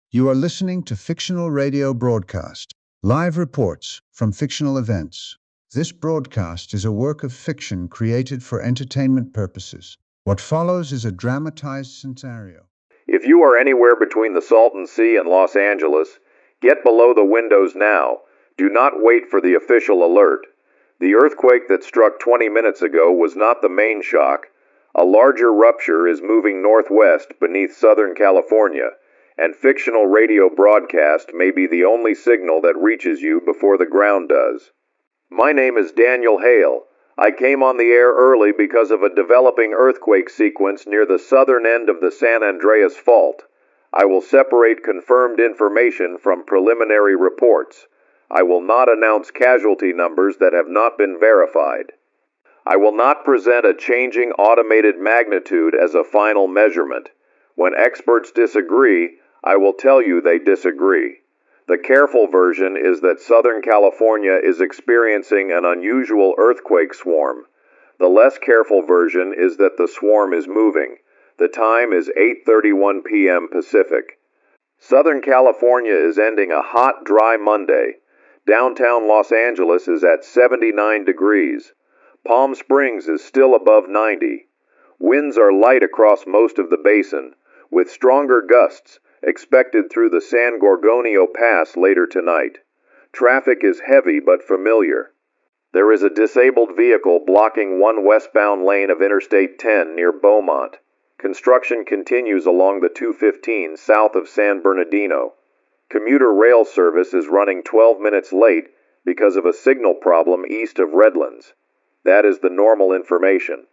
You are listening to Fictional Radio Broadcast, live reports from fictional events. This broadcast is a work of fiction created for entertainment purposes. What follows is a dramatized scenario. If you are anywhere between the Salton Sea and Los Angeles, get below the windows now. Do not wait for the official alert. The earthquake that struck 20 minutes ago was not the main shock. A larger rupture is moving northwest beneath Southern California, and fictional radio broadcast may be the only signal that reaches you before the ground does. My name is Daniel Hale. I came on the air early because of a developing earthquake sequence near the southern end of the San Andreas Fault. I will separate confirmed information from preliminary reports. I will not announce casualty numbers that have not been verified. I will not present a changing automated magnitude as a final measurement. When experts disagree, I will tell you they disagree. The careful version is that Southern California is experiencing an unusual earthquake swarm. The less careful version is that the swarm is moving. The time is 8:31 p.m. Pacific. Southern California is ending a hot, dry Monday. Downtown Los Angeles is at 79 degrees. Palm Springs is still above 90. Winds are light across most of the basin, with stronger gusts expected through the San Gorgonio Pass later tonight. Traffic is heavy but familiar. There is a disabled vehicle blocking one westbound lane of Interstate 10 near Beaumont. Construction continues along the 215 south of San Bernardino. Commuter rail service is running 12 minutes late because of a signal problem east of Redlands. That is the normal information.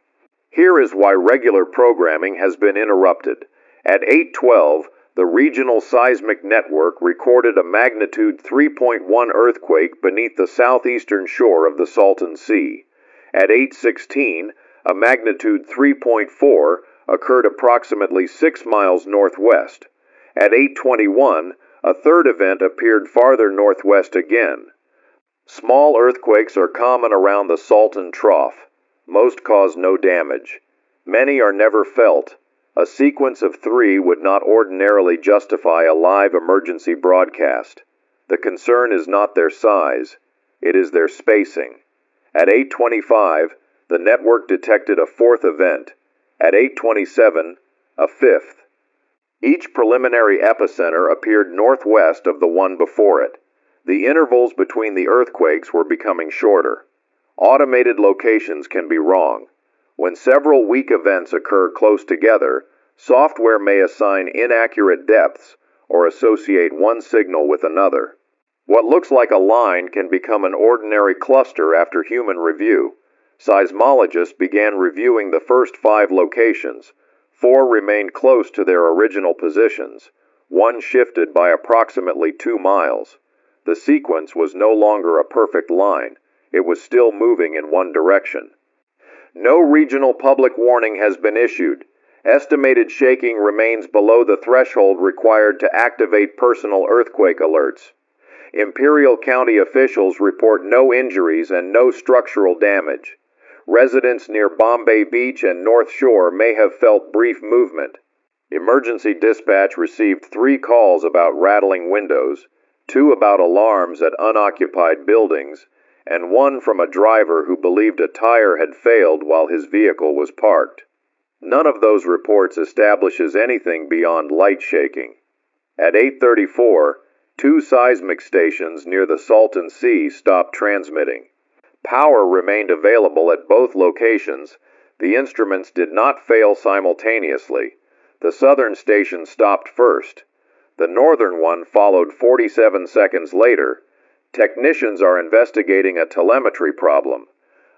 Here is why regular programming has been interrupted. At 8:12, the Regional Seismic Network recorded a magnitude 3.1 earthquake beneath the southeastern shore of the Salton Sea. At 8:16, a magnitude 3.4 occurred approximately 6 miles northwest. At 8:21, a third event appeared farther northwest again. Small earthquakes are common around the Salton Trough. Most cause no damage. Many are never felt. A sequence of 3 would not ordinarily justify a live emergency broadcast. The concern is not their size, it is their spacing. At 8:25, the network detected a 4th event. At 8:27, a 5th. Each preliminary epicenter appeared northwest of the one before it. The intervals between the earthquakes were becoming shorter. Automated locations can be wrong. When several weak events occur close together, software may assign inaccurate depths or associate one signal with another. What looks like a line can become an ordinary cluster after human review. Seismologists began reviewing the first 5 locations. 4 remained close to their original positions. 1 shifted by approximately 2 miles. The sequence was no longer a perfect line. It was still moving in one direction. No regional public warning has been issued. Estimated shaking remains below the threshold required to activate personal earthquake alerts. Imperial County officials report no injuries and no structural damage. Residents near Bombay Beach and North Shore may have felt brief movement. Emergency dispatch received 3 calls about rattling windows, 2 about alarms at unoccupied buildings, and 1 from a driver who believed a tire had failed while his vehicle was parked. None of those reports establishes anything beyond light shaking. At 8:34, 2 seismic stations near the Salton Sea stopped transmitting. Power remained available at both locations. The instruments did not fail simultaneously. The southern station stopped first. The northern one followed 47 seconds later. Technicians are investigating a telemetry problem.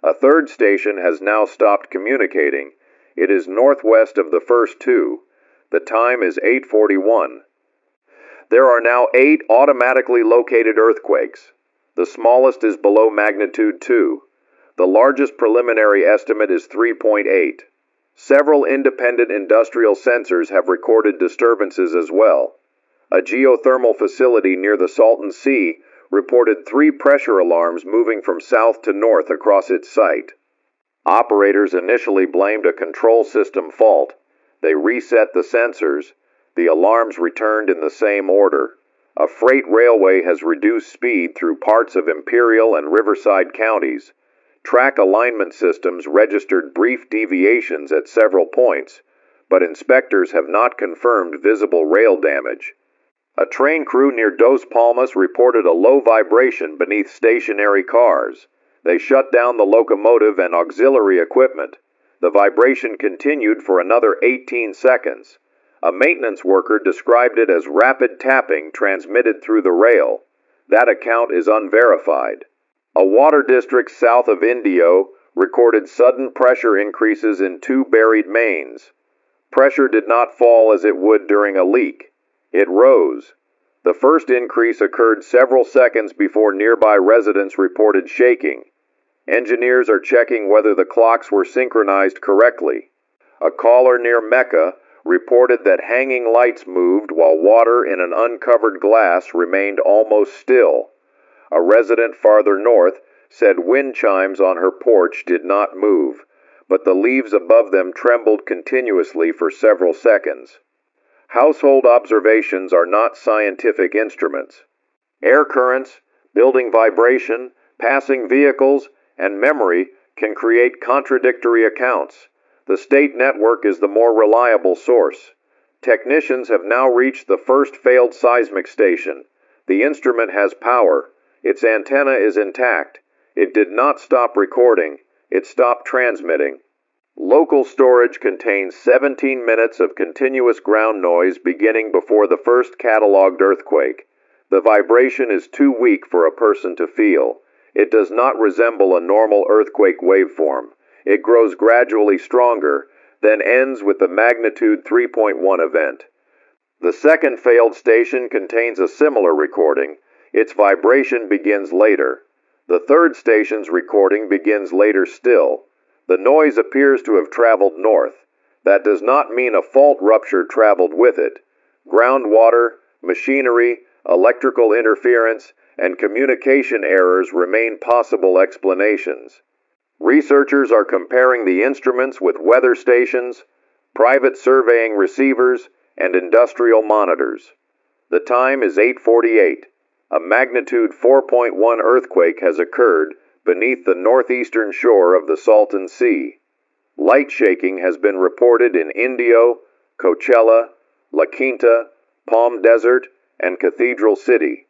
A third station has now stopped communicating. It is northwest of the first 2. The time is 8:41. There are now 8 automatically located earthquakes. The smallest is below magnitude 2. The largest preliminary estimate is 3.8. Several independent industrial sensors have recorded disturbances as well. A geothermal facility near the Salton Sea reported 3 pressure alarms moving from south to north across its site. Operators initially blamed a control system fault. They reset the sensors. The alarms returned in the same order. A freight railway has reduced speed through parts of Imperial and Riverside counties. Track alignment systems registered brief deviations at several points, but inspectors have not confirmed visible rail damage. A train crew near Dos Palmas reported a low vibration beneath stationary cars. They shut down the locomotive and auxiliary equipment. The vibration continued for another 18 seconds. A maintenance worker described it as rapid tapping transmitted through the rail. That account is unverified. A water district south of Indio recorded sudden pressure increases in 2 buried mains. Pressure did not fall as it would during a leak. It rose. The first increase occurred several seconds before nearby residents reported shaking. Engineers are checking whether the clocks were synchronized correctly. A caller near Mecca reported that hanging lights moved while water in an uncovered glass remained almost still. A resident farther north said wind chimes on her porch did not move, but the leaves above them trembled continuously for several seconds. Household observations are not scientific instruments. Air currents, building vibration, passing vehicles, and memory can create contradictory accounts. The state network is the more reliable source. Technicians have now reached the first failed seismic station. The instrument has power. Its antenna is intact. It did not stop recording. It stopped transmitting. Local storage contains 17 minutes of continuous ground noise beginning before the first cataloged earthquake. The vibration is too weak for a person to feel. It does not resemble a normal earthquake waveform. It grows gradually stronger, then ends with the magnitude 3.1 event. The second failed station contains a similar recording. Its vibration begins later. The third station's recording begins later still. The noise appears to have traveled north. That does not mean a fault rupture traveled with it. Groundwater, machinery, electrical interference, and communication errors remain possible explanations. Researchers are comparing the instruments with weather stations, private surveying receivers, and industrial monitors. The time is 8:48. A magnitude 4.1 earthquake has occurred beneath the northeastern shore of the Salton Sea. Light shaking has been reported in Indio, Coachella, La Quinta, Palm Desert, and Cathedral City.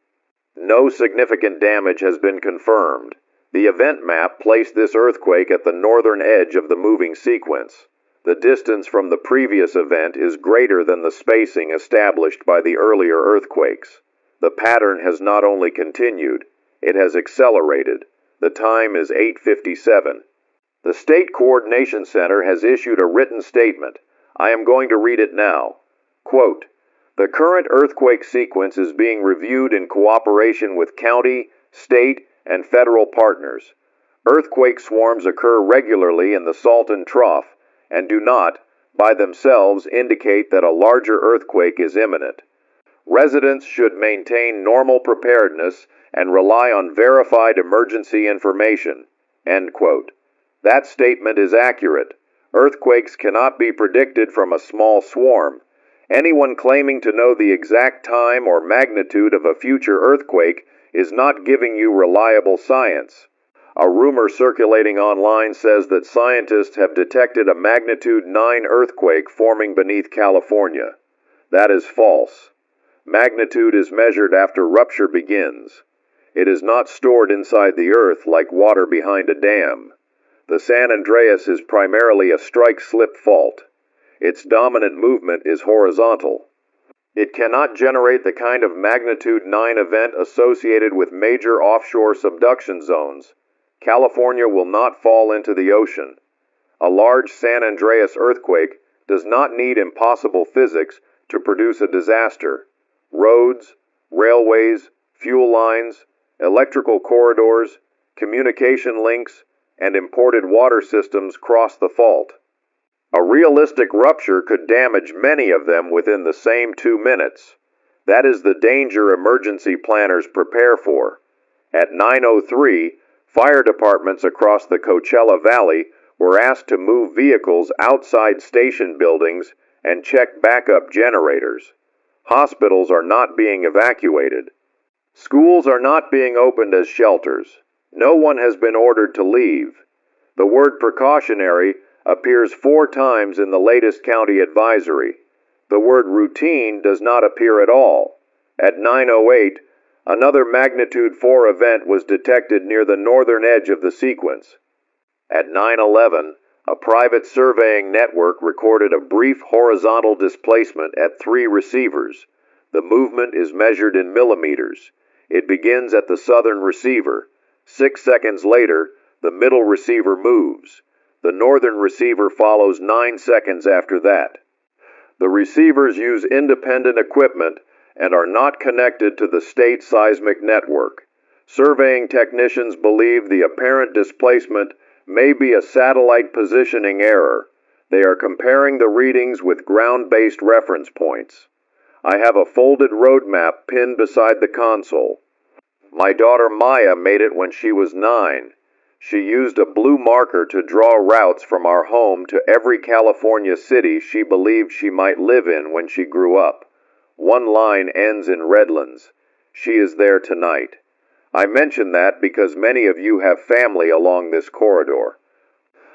No significant damage has been confirmed. The event map placed this earthquake at the northern edge of the moving sequence. The distance from the previous event is greater than the spacing established by the earlier earthquakes. The pattern has not only continued, it has accelerated. The time is 8:57. The State Coordination Center has issued a written statement. I am going to read it now. Quote, "The current earthquake sequence is being reviewed in cooperation with county, state, and federal partners. Earthquake swarms occur regularly in the Salton Trough and do not, by themselves, indicate that a larger earthquake is imminent. Residents should maintain normal preparedness and rely on verified emergency information." End quote. That statement is accurate. Earthquakes cannot be predicted from a small swarm. Anyone claiming to know the exact time or magnitude of a future earthquake is not giving you reliable science. A rumor circulating online says that scientists have detected a magnitude 9 earthquake forming beneath California. That is false. Magnitude is measured after rupture begins. It is not stored inside the earth like water behind a dam. The San Andreas is primarily a strike-slip fault. Its dominant movement is horizontal. It cannot generate the kind of magnitude 9 event associated with major offshore subduction zones. California will not fall into the ocean. A large San Andreas earthquake does not need impossible physics to produce a disaster. Roads, railways, fuel lines, electrical corridors, communication links, and imported water systems cross the fault. A realistic rupture could damage many of them within the same 2 minutes. That is the danger emergency planners prepare for. At 9:03, fire departments across the Coachella Valley were asked to move vehicles outside station buildings and check backup generators. Hospitals are not being evacuated. Schools are not being opened as shelters. No one has been ordered to leave. The word precautionary appears 4 times in the latest county advisory. The word routine does not appear at all. At 9:08, another magnitude 4 event was detected near the northern edge of the sequence. At 9:11, a private surveying network recorded a brief horizontal displacement at 3 receivers. The movement is measured in millimeters. It begins at the southern receiver. 6 seconds later, the middle receiver moves. The northern receiver follows 9 seconds after that. The receivers use independent equipment and are not connected to the state seismic network. Surveying technicians believe the apparent displacement may be a satellite positioning error. They are comparing the readings with ground-based reference points. I have a folded road map pinned beside the console. My daughter Maya made it when she was 9. She used a blue marker to draw routes from our home to every California city she believed she might live in when she grew up. One line ends in Redlands. She is there tonight. I mention that because many of you have family along this corridor.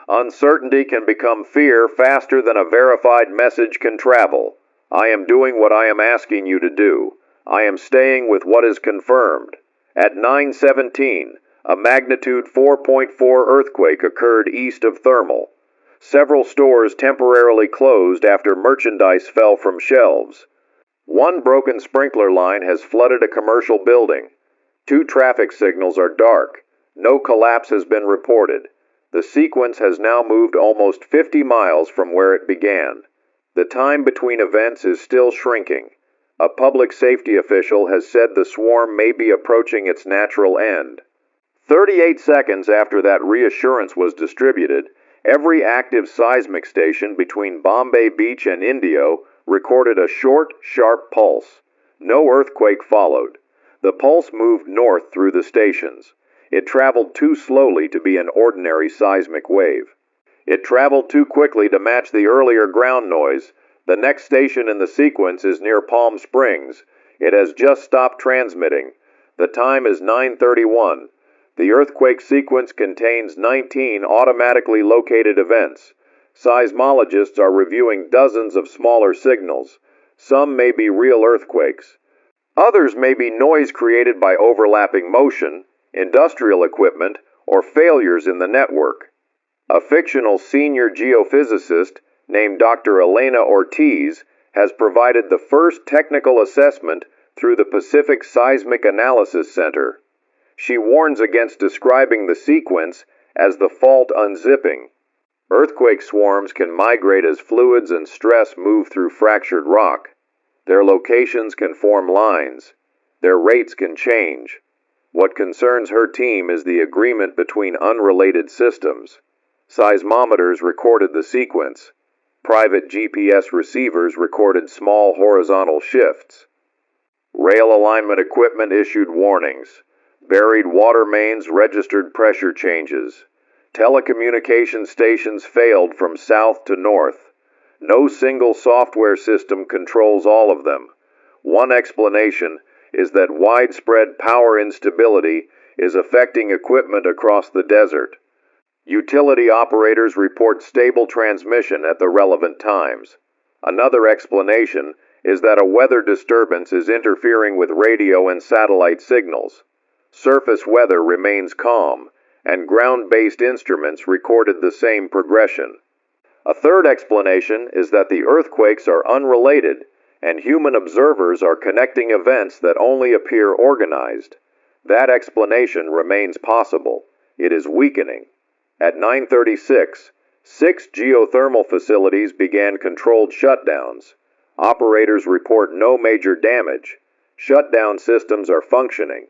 Uncertainty can become fear faster than a verified message can travel. I am doing what I am asking you to do. I am staying with what is confirmed. At 9:17, a magnitude 4.4 earthquake occurred east of Thermal. Several stores temporarily closed after merchandise fell from shelves. One broken sprinkler line has flooded a commercial building. 2 traffic signals are dark. No collapse has been reported. The sequence has now moved almost 50 miles from where it began. The time between events is still shrinking. A public safety official has said the swarm may be approaching its natural end. 38 seconds after that reassurance was distributed, every active seismic station between Bombay Beach and Indio recorded a short, sharp pulse. No earthquake followed. The pulse moved north through the stations. It traveled too slowly to be an ordinary seismic wave. It traveled too quickly to match the earlier ground noise. The next station in the sequence is near Palm Springs. It has just stopped transmitting. The time is 9:31. The earthquake sequence contains 19 automatically located events. Seismologists are reviewing dozens of smaller signals. Some may be real earthquakes. Others may be noise created by overlapping motion, industrial equipment, or failures in the network. A fictional senior geophysicist named Dr. Elena Ortiz has provided the first technical assessment through the Pacific Seismic Analysis Center. She warns against describing the sequence as the fault unzipping. Earthquake swarms can migrate as fluids and stress move through fractured rock. Their locations can form lines. Their rates can change. What concerns her team is the agreement between unrelated systems. Seismometers recorded the sequence. Private GPS receivers recorded small horizontal shifts. Rail alignment equipment issued warnings. Buried water mains registered pressure changes. Telecommunication stations failed from south to north. No single software system controls all of them. One explanation is that widespread power instability is affecting equipment across the desert. Utility operators report stable transmission at the relevant times. Another explanation is that a weather disturbance is interfering with radio and satellite signals. Surface weather remains calm, and ground-based instruments recorded the same progression. A third explanation is that the earthquakes are unrelated, and human observers are connecting events that only appear organized. That explanation remains possible. It is weakening. At 9:36, 6 geothermal facilities began controlled shutdowns. Operators report no major damage. Shutdown systems are functioning.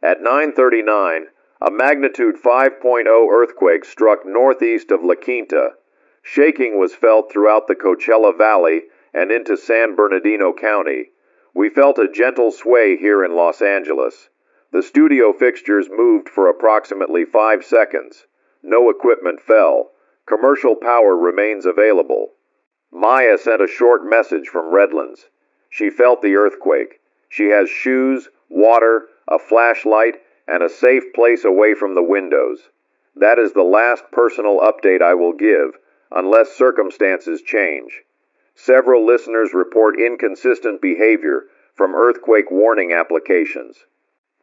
At 9:39, a magnitude 5.0 earthquake struck northeast of La Quinta. Shaking was felt throughout the Coachella Valley and into San Bernardino County. We felt a gentle sway here in Los Angeles. The studio fixtures moved for approximately 5 seconds. No equipment fell. Commercial power remains available. Maya sent a short message from Redlands. She felt the earthquake. She has shoes, water, a flashlight, and a safe place away from the windows. That is the last personal update I will give, unless circumstances change. Several listeners report inconsistent behavior from earthquake warning applications.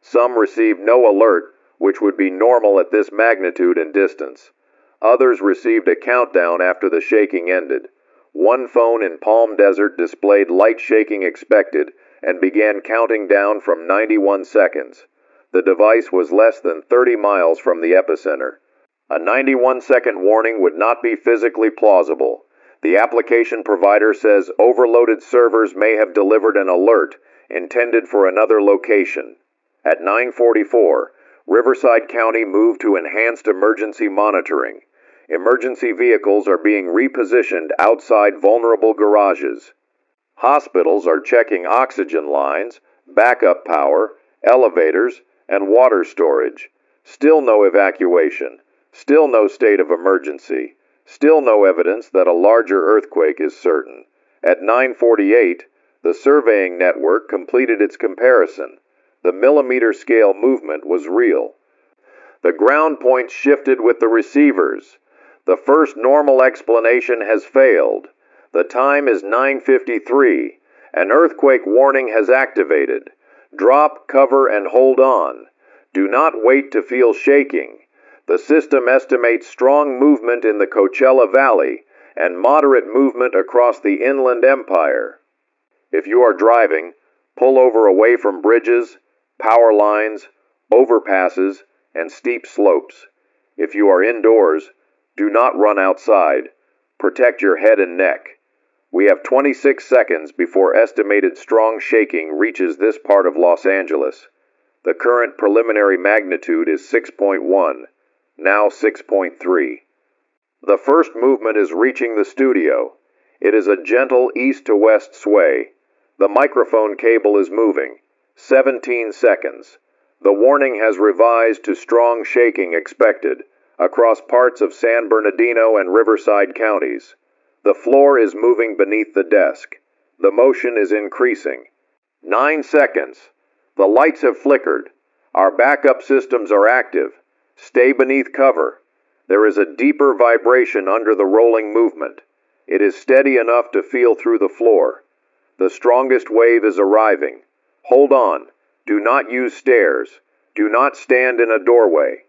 Some received no alert, which would be normal at this magnitude and distance. Others received a countdown after the shaking ended. One phone in Palm Desert displayed light shaking expected and began counting down from 91 seconds. The device was less than 30 miles from the epicenter. A 91-second warning would not be physically plausible. The application provider says overloaded servers may have delivered an alert intended for another location. At 9:44, Riverside County moved to enhanced emergency monitoring. Emergency vehicles are being repositioned outside vulnerable garages. Hospitals are checking oxygen lines, backup power, elevators, and water storage. Still no evacuation. Still no state of emergency. Still no evidence that a larger earthquake is certain. At 9:48, the surveying network completed its comparison. The millimeter scale movement was real. The ground points shifted with the receivers. The first normal explanation has failed. The time is 9:53. An earthquake warning has activated. Drop, cover, and hold on. Do not wait to feel shaking. The system estimates strong movement in the Coachella Valley and moderate movement across the Inland Empire. If you are driving, pull over away from bridges, power lines, overpasses, and steep slopes. If you are indoors, do not run outside. Protect your head and neck. We have 26 seconds before estimated strong shaking reaches this part of Los Angeles. The current preliminary magnitude is 6.1, now 6.3. The first movement is reaching the studio. It is a gentle east to west sway. The microphone cable is moving. 17 seconds. The warning has revised to strong shaking expected across parts of San Bernardino and Riverside counties. The floor is moving beneath the desk. The motion is increasing. 9 seconds. The lights have flickered. Our backup systems are active. Stay beneath cover. There is a deeper vibration under the rolling movement. It is steady enough to feel through the floor. The strongest wave is arriving. Hold on. Do not use stairs. Do not stand in a doorway.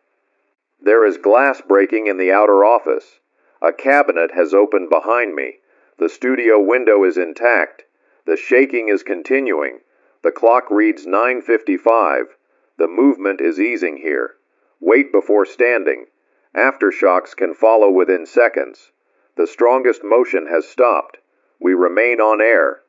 There is glass breaking in the outer office. A cabinet has opened behind me. The studio window is intact. The shaking is continuing. The clock reads 9:55. The movement is easing here. Wait before standing. Aftershocks can follow within seconds. The strongest motion has stopped. We remain on air.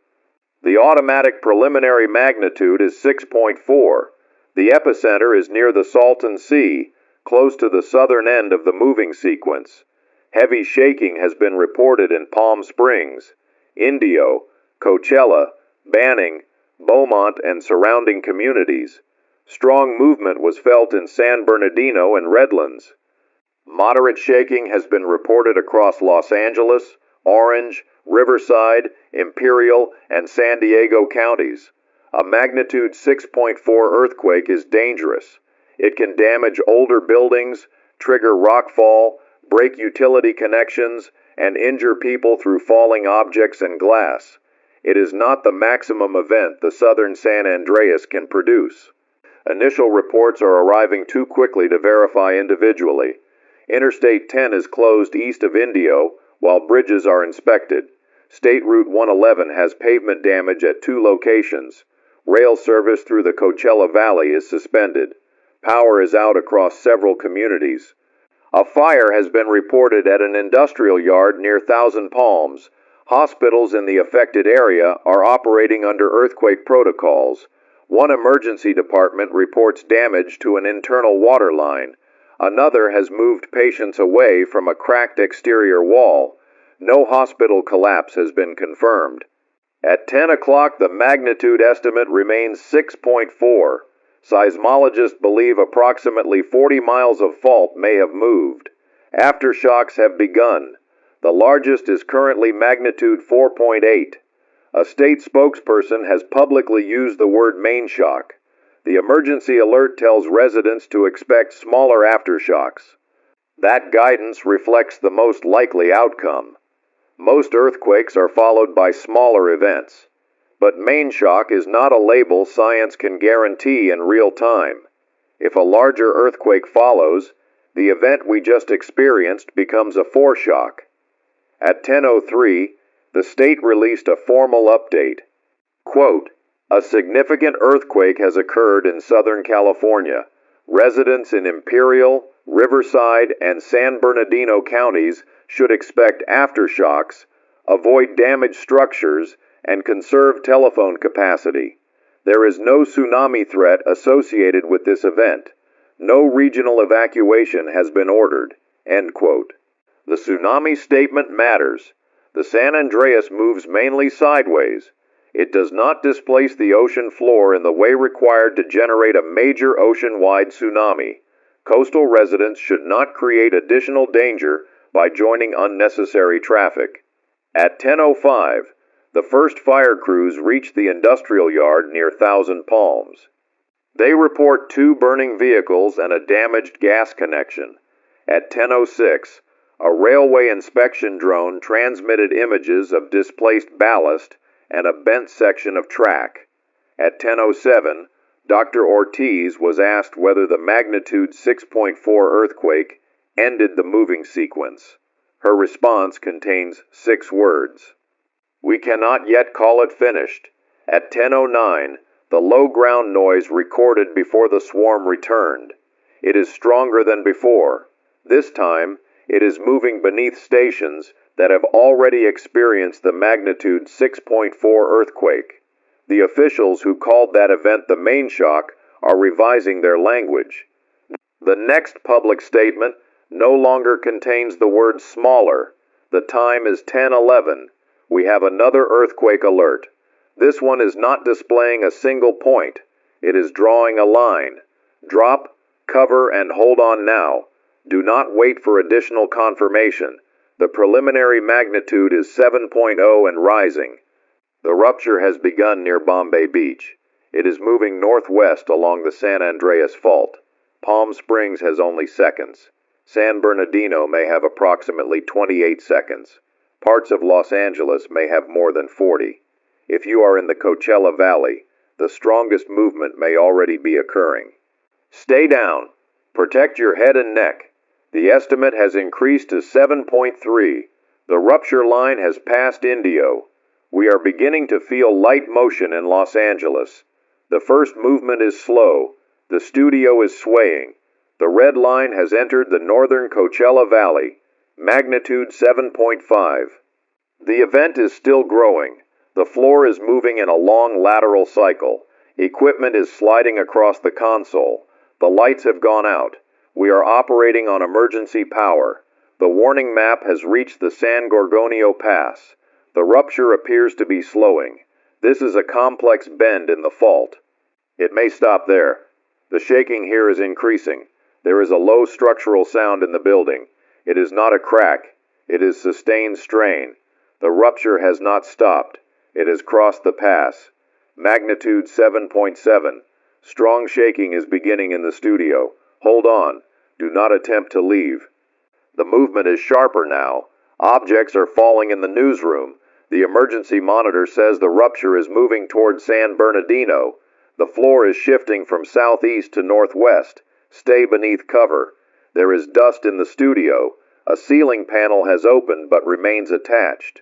The automatic preliminary magnitude is 6.4. The epicenter is near the Salton Sea, close to the southern end of the moving sequence. Heavy shaking has been reported in Palm Springs, Indio, Coachella, Banning, Beaumont, and surrounding communities. Strong movement was felt in San Bernardino and Redlands. Moderate shaking has been reported across Los Angeles, Orange, Riverside, Imperial, and San Diego counties. A magnitude 6.4 earthquake is dangerous. It can damage older buildings, trigger rockfall, break utility connections, and injure people through falling objects and glass. It is not the maximum event the southern San Andreas can produce. Initial reports are arriving too quickly to verify individually. Interstate 10 is closed east of Indio, while bridges are inspected. State Route 111 has pavement damage at 2 locations. Rail service through the Coachella Valley is suspended. Power is out across several communities. A fire has been reported at an industrial yard near Thousand Palms. Hospitals in the affected area are operating under earthquake protocols. One emergency department reports damage to an internal water line. Another has moved patients away from a cracked exterior wall. No hospital collapse has been confirmed. At 10 o'clock, the magnitude estimate remains 6.4. Seismologists believe approximately 40 miles of fault may have moved. Aftershocks have begun. The largest is currently magnitude 4.8. A state spokesperson has publicly used the word main shock. The emergency alert tells residents to expect smaller aftershocks. That guidance reflects the most likely outcome. Most earthquakes are followed by smaller events, but main shock is not a label science can guarantee in real time. If a larger earthquake follows, the event we just experienced becomes a foreshock. At 10:03, the state released a formal update. Quote, "A significant earthquake has occurred in Southern California. Residents in Imperial, Riverside, and San Bernardino counties should expect aftershocks, avoid damaged structures, and conserve telephone capacity. There is no tsunami threat associated with this event. No regional evacuation has been ordered." End quote. The tsunami statement matters. The San Andreas moves mainly sideways. It does not displace the ocean floor in the way required to generate a major ocean-wide tsunami. Coastal residents should not create additional danger by joining unnecessary traffic. At 10:05, the first fire crews reached the industrial yard near Thousand Palms. They report 2 burning vehicles and a damaged gas connection. At 10:06, a railway inspection drone transmitted images of displaced ballast and a bent section of track. At 10:07, Dr. Ortiz was asked whether the magnitude 6.4 earthquake ended the moving sequence. Her response contains 6 words. "We cannot yet call it finished." At 10:09, the low ground noise recorded before the swarm returned. It is stronger than before. This time, it is moving beneath stations that have already experienced the magnitude 6.4 earthquake. The officials who called that event the main shock are revising their language. The next public statement no longer contains the word smaller. The time is 10:11. We have another earthquake alert. This one is not displaying a single point. It is drawing a line. Drop, cover, and hold on now. Do not wait for additional confirmation. The preliminary magnitude is 7.0 and rising. The rupture has begun near Bombay Beach. It is moving northwest along the San Andreas Fault. Palm Springs has only seconds. San Bernardino may have approximately 28 seconds. Parts of Los Angeles may have more than 40. If you are in the Coachella Valley, the strongest movement may already be occurring. Stay down. Protect your head and neck. The estimate has increased to 7.3. The rupture line has passed Indio. We are beginning to feel light motion in Los Angeles. The first movement is slow. The studio is swaying. The red line has entered the northern Coachella Valley. Magnitude 7.5. The event is still growing. The floor is moving in a long lateral cycle. Equipment is sliding across the console. The lights have gone out. We are operating on emergency power. The warning map has reached the San Gorgonio Pass. The rupture appears to be slowing. This is a complex bend in the fault. It may stop there. The shaking here is increasing. There is a low structural sound in the building. It is not a crack. It is sustained strain. The rupture has not stopped. It has crossed the pass. Magnitude 7.7. Strong shaking is beginning in the studio. Hold on. Do not attempt to leave. The movement is sharper now. Objects are falling in the newsroom. The emergency monitor says the rupture is moving toward San Bernardino. The floor is shifting from southeast to northwest. Stay beneath cover. There is dust in the studio. A ceiling panel has opened but remains attached.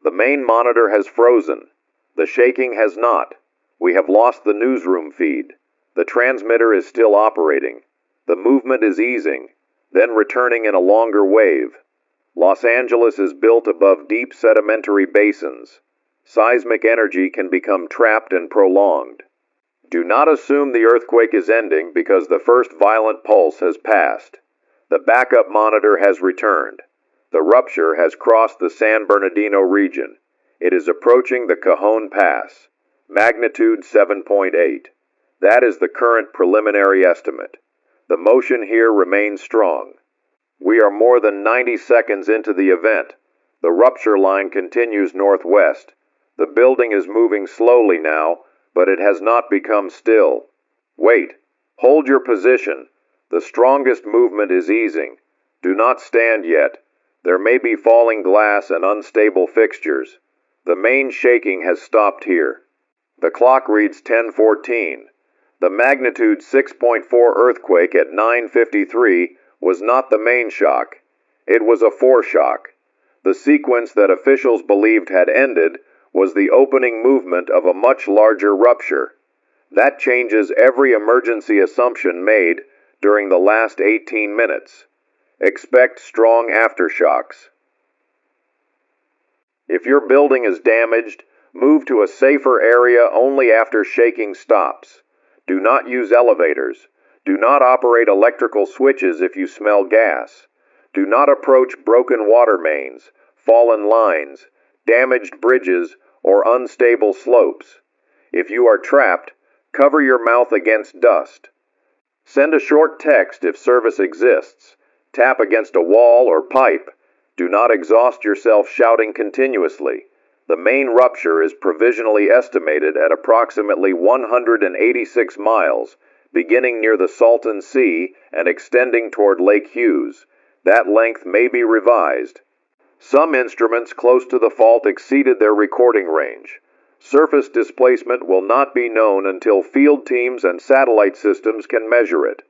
The main monitor has frozen. The shaking has not. We have lost the newsroom feed. The transmitter is still operating. The movement is easing, then returning in a longer wave. Los Angeles is built above deep sedimentary basins. Seismic energy can become trapped and prolonged. Do not assume the earthquake is ending because the first violent pulse has passed. The backup monitor has returned. The rupture has crossed the San Bernardino region. It is approaching the Cajon Pass. Magnitude 7.8. That is the current preliminary estimate. The motion here remains strong. We are more than 90 seconds into the event. The rupture line continues northwest. The building is moving slowly now, but it has not become still. Wait. Hold your position. The strongest movement is easing. Do not stand yet. There may be falling glass and unstable fixtures. The main shaking has stopped here. The clock reads 10:14. The magnitude 6.4 earthquake at 9:53 was not the main shock. It was a foreshock. The sequence that officials believed had ended was the opening movement of a much larger rupture. That changes every emergency assumption made during the last 18 minutes. Expect strong aftershocks. If your building is damaged, move to a safer area only after shaking stops. Do not use elevators. Do not operate electrical switches if you smell gas. Do not approach broken water mains, fallen lines, damaged bridges, or unstable slopes. If you are trapped, cover your mouth against dust. Send a short text if service exists. Tap against a wall or pipe. Do not exhaust yourself shouting continuously. The main rupture is provisionally estimated at approximately 186 miles, beginning near the Salton Sea and extending toward Lake Hughes. That length may be revised. Some instruments close to the fault exceeded their recording range. Surface displacement will not be known until field teams and satellite systems can measure it.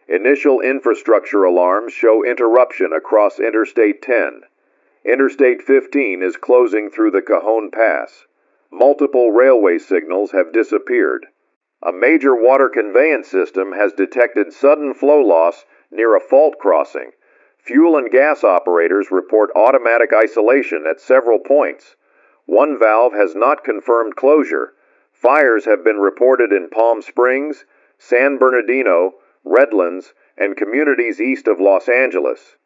Initial infrastructure alarms show interruption across Interstate 10. Interstate 15 is closing through the Cajon Pass. Multiple railway signals have disappeared. A major water conveyance system has detected sudden flow loss near a fault crossing. Fuel and gas operators report automatic isolation at several points. One valve has not confirmed closure. Fires have been reported in Palm Springs, San Bernardino, Redlands, and communities east of Los Angeles.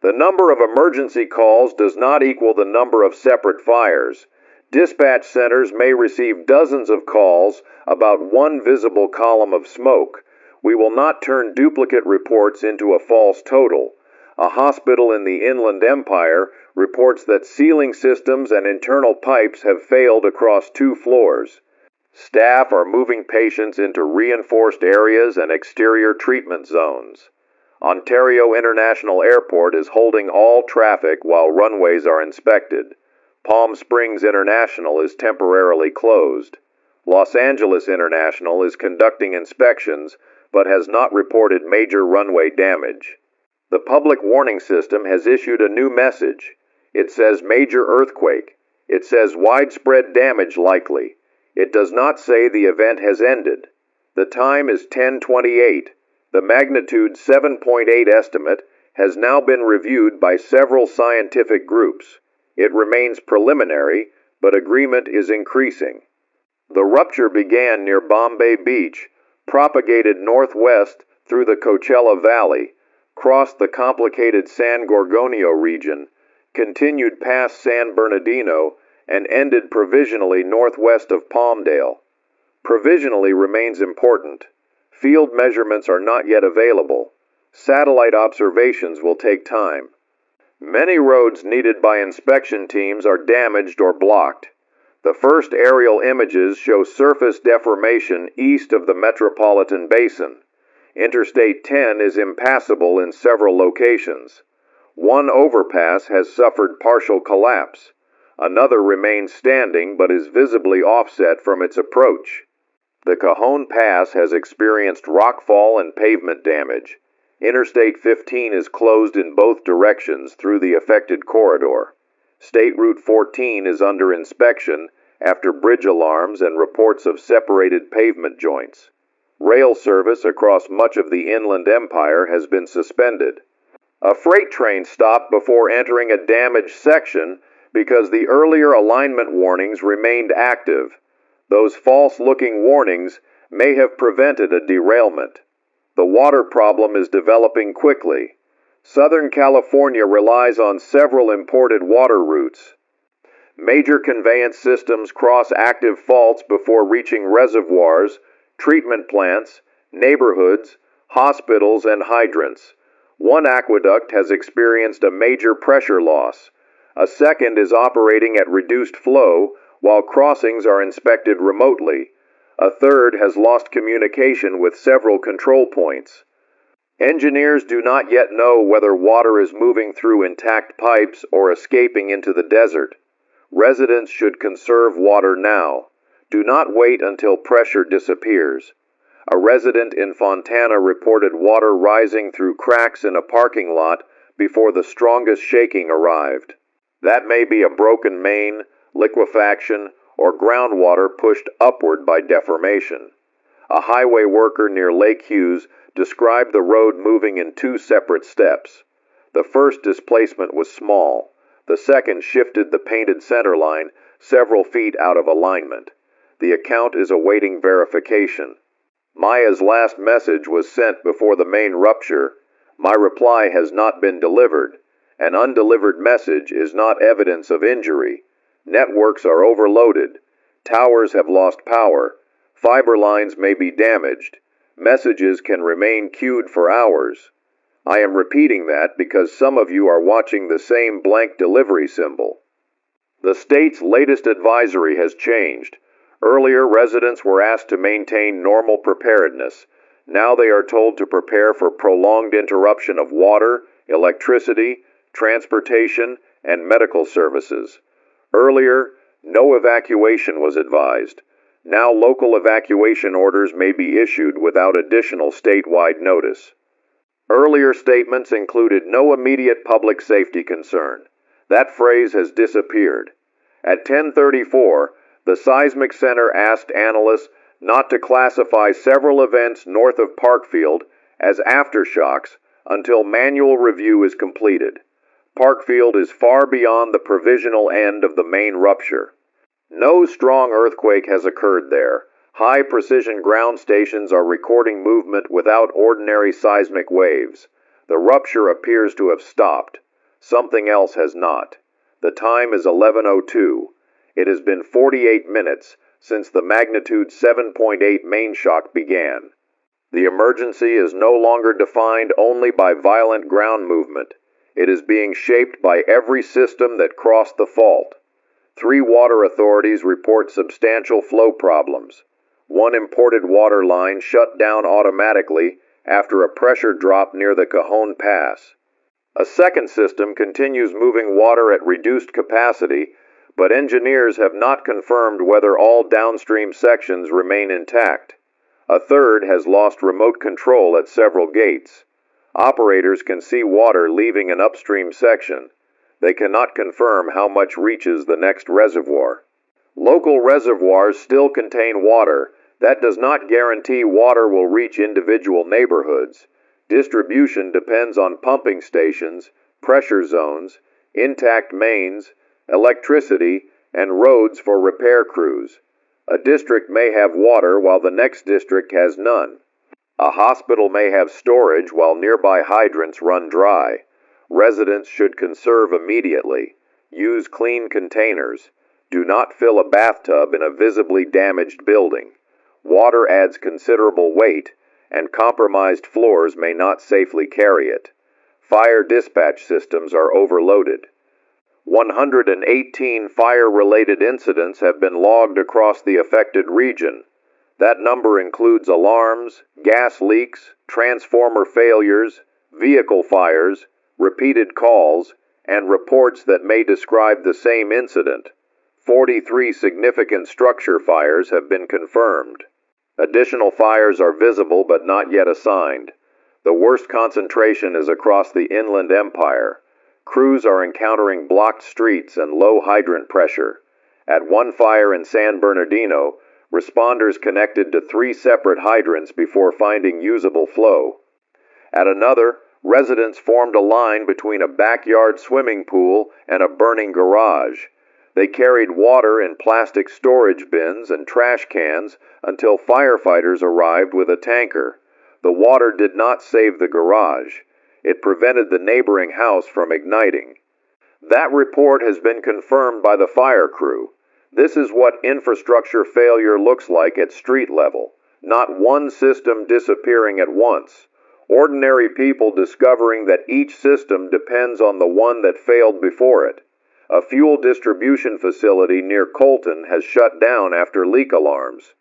The number of emergency calls does not equal the number of separate fires. Dispatch centers may receive dozens of calls about one visible column of smoke. We will not turn duplicate reports into a false total. A hospital in the Inland Empire reports that ceiling systems and internal pipes have failed across 2 floors. Staff are moving patients into reinforced areas and exterior treatment zones. Ontario International Airport is holding all traffic while runways are inspected. Palm Springs International is temporarily closed. Los Angeles International is conducting inspections but has not reported major runway damage. The public warning system has issued a new message. It says major earthquake. It says widespread damage likely. It does not say the event has ended. The time is 10:28. The magnitude 7.8 estimate has now been reviewed by several scientific groups. It remains preliminary, but agreement is increasing. The rupture began near Bombay Beach, propagated northwest through the Coachella Valley, crossed the complicated San Gorgonio region, continued past San Bernardino, and ended provisionally northwest of Palmdale. Provisionally remains important. Field measurements are not yet available. Satellite observations will take time. Many roads needed by inspection teams are damaged or blocked. The first aerial images show surface deformation east of the metropolitan basin. Interstate 10 is impassable in several locations. One overpass has suffered partial collapse. Another remains standing but is visibly offset from its approach. The Cajon Pass has experienced rockfall and pavement damage. Interstate 15 is closed in both directions through the affected corridor. State Route 14 is under inspection after bridge alarms and reports of separated pavement joints. Rail service across much of the Inland Empire has been suspended. A freight train stopped before entering a damaged section because the earlier alignment warnings remained active. Those false-looking warnings may have prevented a derailment. The water problem is developing quickly. Southern California relies on several imported water routes. Major conveyance systems cross active faults before reaching reservoirs, treatment plants, neighborhoods, hospitals, and hydrants. One aqueduct has experienced a major pressure loss. A second is operating at reduced flow, while crossings are inspected remotely. A third has lost communication with several control points. Engineers do not yet know whether water is moving through intact pipes or escaping into the desert. Residents should conserve water now. Do not wait until pressure disappears. A resident in Fontana reported water rising through cracks in a parking lot before the strongest shaking arrived. That may be a broken main, liquefaction, or groundwater pushed upward by deformation. A highway worker near Lake Hughes described the road moving in two separate steps. The first displacement was small. The second shifted the painted centerline several feet out of alignment. The account is awaiting verification. Maya's last message was sent before the main rupture. My reply has not been delivered. An undelivered message is not evidence of injury. Networks are overloaded. Towers have lost power. Fiber lines may be damaged. Messages can remain queued for hours. I am repeating that because some of you are watching the same blank delivery symbol. The state's latest advisory has changed. Earlier, residents were asked to maintain normal preparedness. Now they are told to prepare for prolonged interruption of water, electricity, transportation, and medical services. Earlier, no evacuation was advised. Now local evacuation orders may be issued without additional statewide notice. Earlier statements included no immediate public safety concern. That phrase has disappeared. At 10:34, the Seismic Center asked analysts not to classify several events north of Parkfield as aftershocks until manual review is completed. Parkfield is far beyond the provisional end of the main rupture. No strong earthquake has occurred there. High-precision ground stations are recording movement without ordinary seismic waves. The rupture appears to have stopped. Something else has not. The time is 11:02. It has been 48 minutes since the magnitude 7.8 main shock began. The emergency is no longer defined only by violent ground movement. It is being shaped by every system that crossed the fault. 3 water authorities report substantial flow problems. One imported water line shut down automatically after a pressure drop near the Cajon Pass. A second system continues moving water at reduced capacity, but engineers have not confirmed whether all downstream sections remain intact. A third has lost remote control at several gates. Operators can see water leaving an upstream section. They cannot confirm how much reaches the next reservoir. Local reservoirs still contain water. That does not guarantee water will reach individual neighborhoods. Distribution depends on pumping stations, pressure zones, intact mains, electricity, and roads for repair crews. A district may have water while the next district has none. A hospital may have storage while nearby hydrants run dry. Residents should conserve immediately. Use clean containers. Do not fill a bathtub in a visibly damaged building. Water adds considerable weight, and compromised floors may not safely carry it. Fire dispatch systems are overloaded. 118 fire-related incidents have been logged across the affected region. That number includes alarms, gas leaks, transformer failures, vehicle fires, repeated calls, and reports that may describe the same incident. 43 significant structure fires have been confirmed. Additional fires are visible but not yet assigned. The worst concentration is across the Inland Empire. Crews are encountering blocked streets and low hydrant pressure. At one fire in San Bernardino, responders connected to 3 separate hydrants before finding usable flow. At another, residents formed a line between a backyard swimming pool and a burning garage. They carried water in plastic storage bins and trash cans until firefighters arrived with a tanker. The water did not save the garage. It prevented the neighboring house from igniting. That report has been confirmed by the fire crew. This is what infrastructure failure looks like at street level. Not one system disappearing at once. Ordinary people discovering that each system depends on the one that failed before it. A fuel distribution facility near Colton has shut down after leak alarms.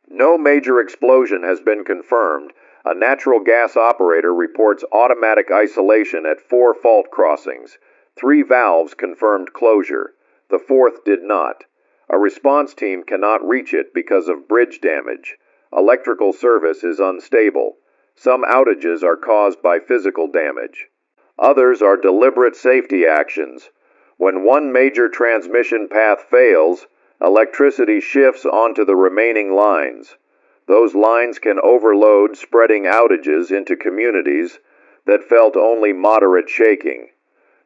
No major explosion has been confirmed. A natural gas operator reports automatic isolation at 4 fault crossings. 3 valves confirmed closure. The 4th did not. A response team cannot reach it because of bridge damage. Electrical service is unstable. Some outages are caused by physical damage. Others are deliberate safety actions. When one major transmission path fails, electricity shifts onto the remaining lines. Those lines can overload, spreading outages into communities that felt only moderate shaking.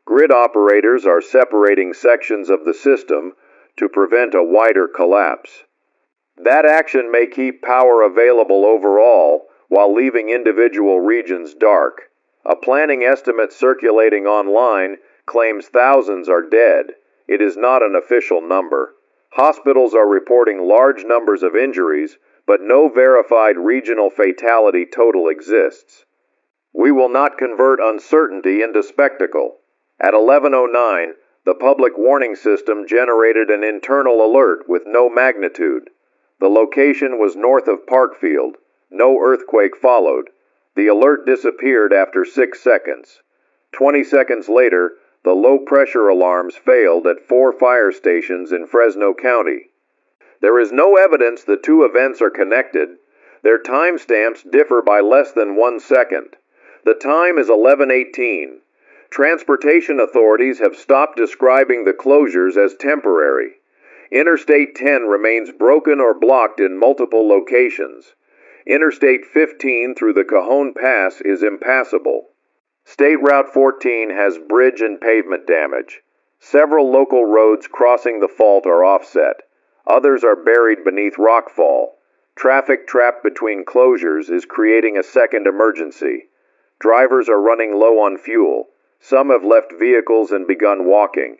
Grid operators are separating sections of the system to prevent a wider collapse. That action may keep power available overall while leaving individual regions dark. A planning estimate circulating online claims thousands are dead. It is not an official number. Hospitals are reporting large numbers of injuries, but no verified regional fatality total exists. We will not convert uncertainty into spectacle. At 11:09, the public warning system generated an internal alert with no magnitude. The location was north of Parkfield. No earthquake followed. The alert disappeared after 6 seconds. 20 seconds later, the low-pressure alarms failed at 4 fire stations in Fresno County. There is no evidence the two events are connected. Their timestamps differ by less than 1 second. The time is 11:18. Transportation authorities have stopped describing the closures as temporary. Interstate 10 remains broken or blocked in multiple locations. Interstate 15 through the Cajon Pass is impassable. State Route 14 has bridge and pavement damage. Several local roads crossing the fault are offset. Others are buried beneath rockfall. Traffic trapped between closures is creating a second emergency. Drivers are running low on fuel. Some have left vehicles and begun walking.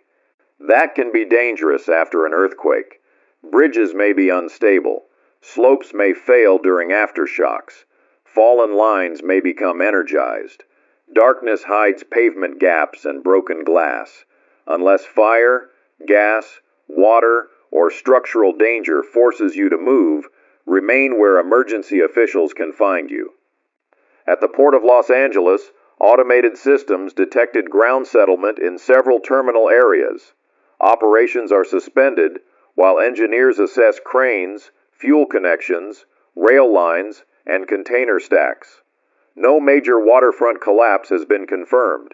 That can be dangerous after an earthquake. Bridges may be unstable. Slopes may fail during aftershocks. Fallen lines may become energized. Darkness hides pavement gaps and broken glass. Unless fire, gas, water, or structural danger forces you to move, remain where emergency officials can find you. At the Port of Los Angeles, automated systems detected ground settlement in several terminal areas. Operations are suspended while engineers assess cranes, fuel connections, rail lines, and container stacks. No major waterfront collapse has been confirmed.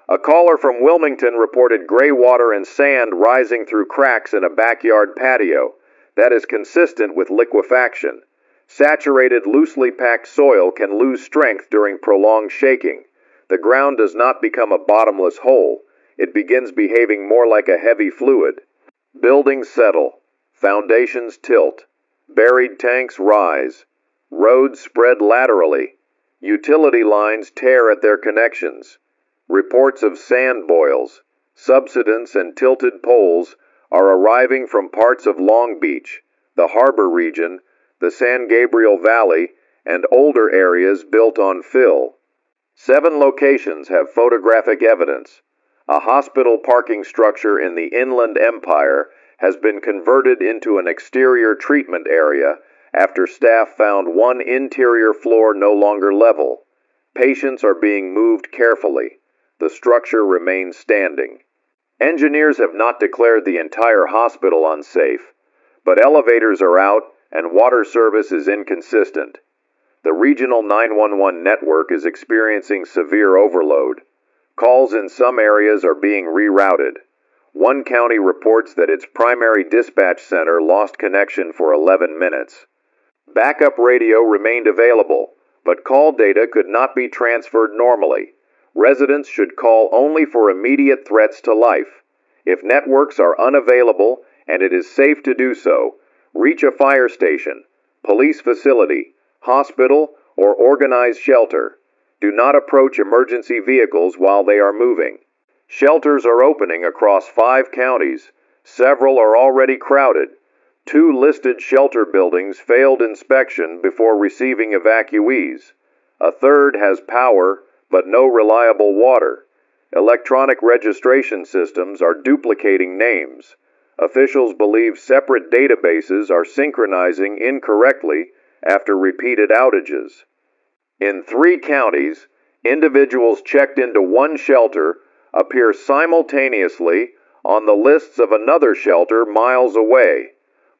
A caller from Wilmington reported gray water and sand rising through cracks in a backyard patio. That is consistent with liquefaction. Saturated, loosely packed soil can lose strength during prolonged shaking. The ground does not become a bottomless hole. It begins behaving more like a heavy fluid. Buildings settle. Foundations tilt. Buried tanks rise. Roads spread laterally. Utility lines tear at their connections. Reports of sand boils, subsidence, and tilted poles are arriving from parts of Long Beach, the harbor region, the San Gabriel Valley, and older areas built on fill. 7 locations have photographic evidence. A hospital parking structure in the Inland Empire has been converted into an exterior treatment area after staff found one interior floor no longer level. Patients are being moved carefully. The structure remains standing. Engineers have not declared the entire hospital unsafe, but elevators are out and water service is inconsistent. The regional 911 network is experiencing severe overload. Calls in some areas are being rerouted. One county reports that its primary dispatch center lost connection for 11 minutes. Backup radio remained available, but call data could not be transferred normally. Residents should call only for immediate threats to life. If networks are unavailable and it is safe to do so, reach a fire station, police facility, hospital, or organized shelter. Do not approach emergency vehicles while they are moving. Shelters are opening across 5 counties. Several are already crowded. 2 listed shelter buildings failed inspection before receiving evacuees. A third has power but no reliable water. Electronic registration systems are duplicating names. Officials believe separate databases are synchronizing incorrectly after repeated outages. In 3 counties, individuals checked into one shelter appear simultaneously on the lists of another shelter miles away.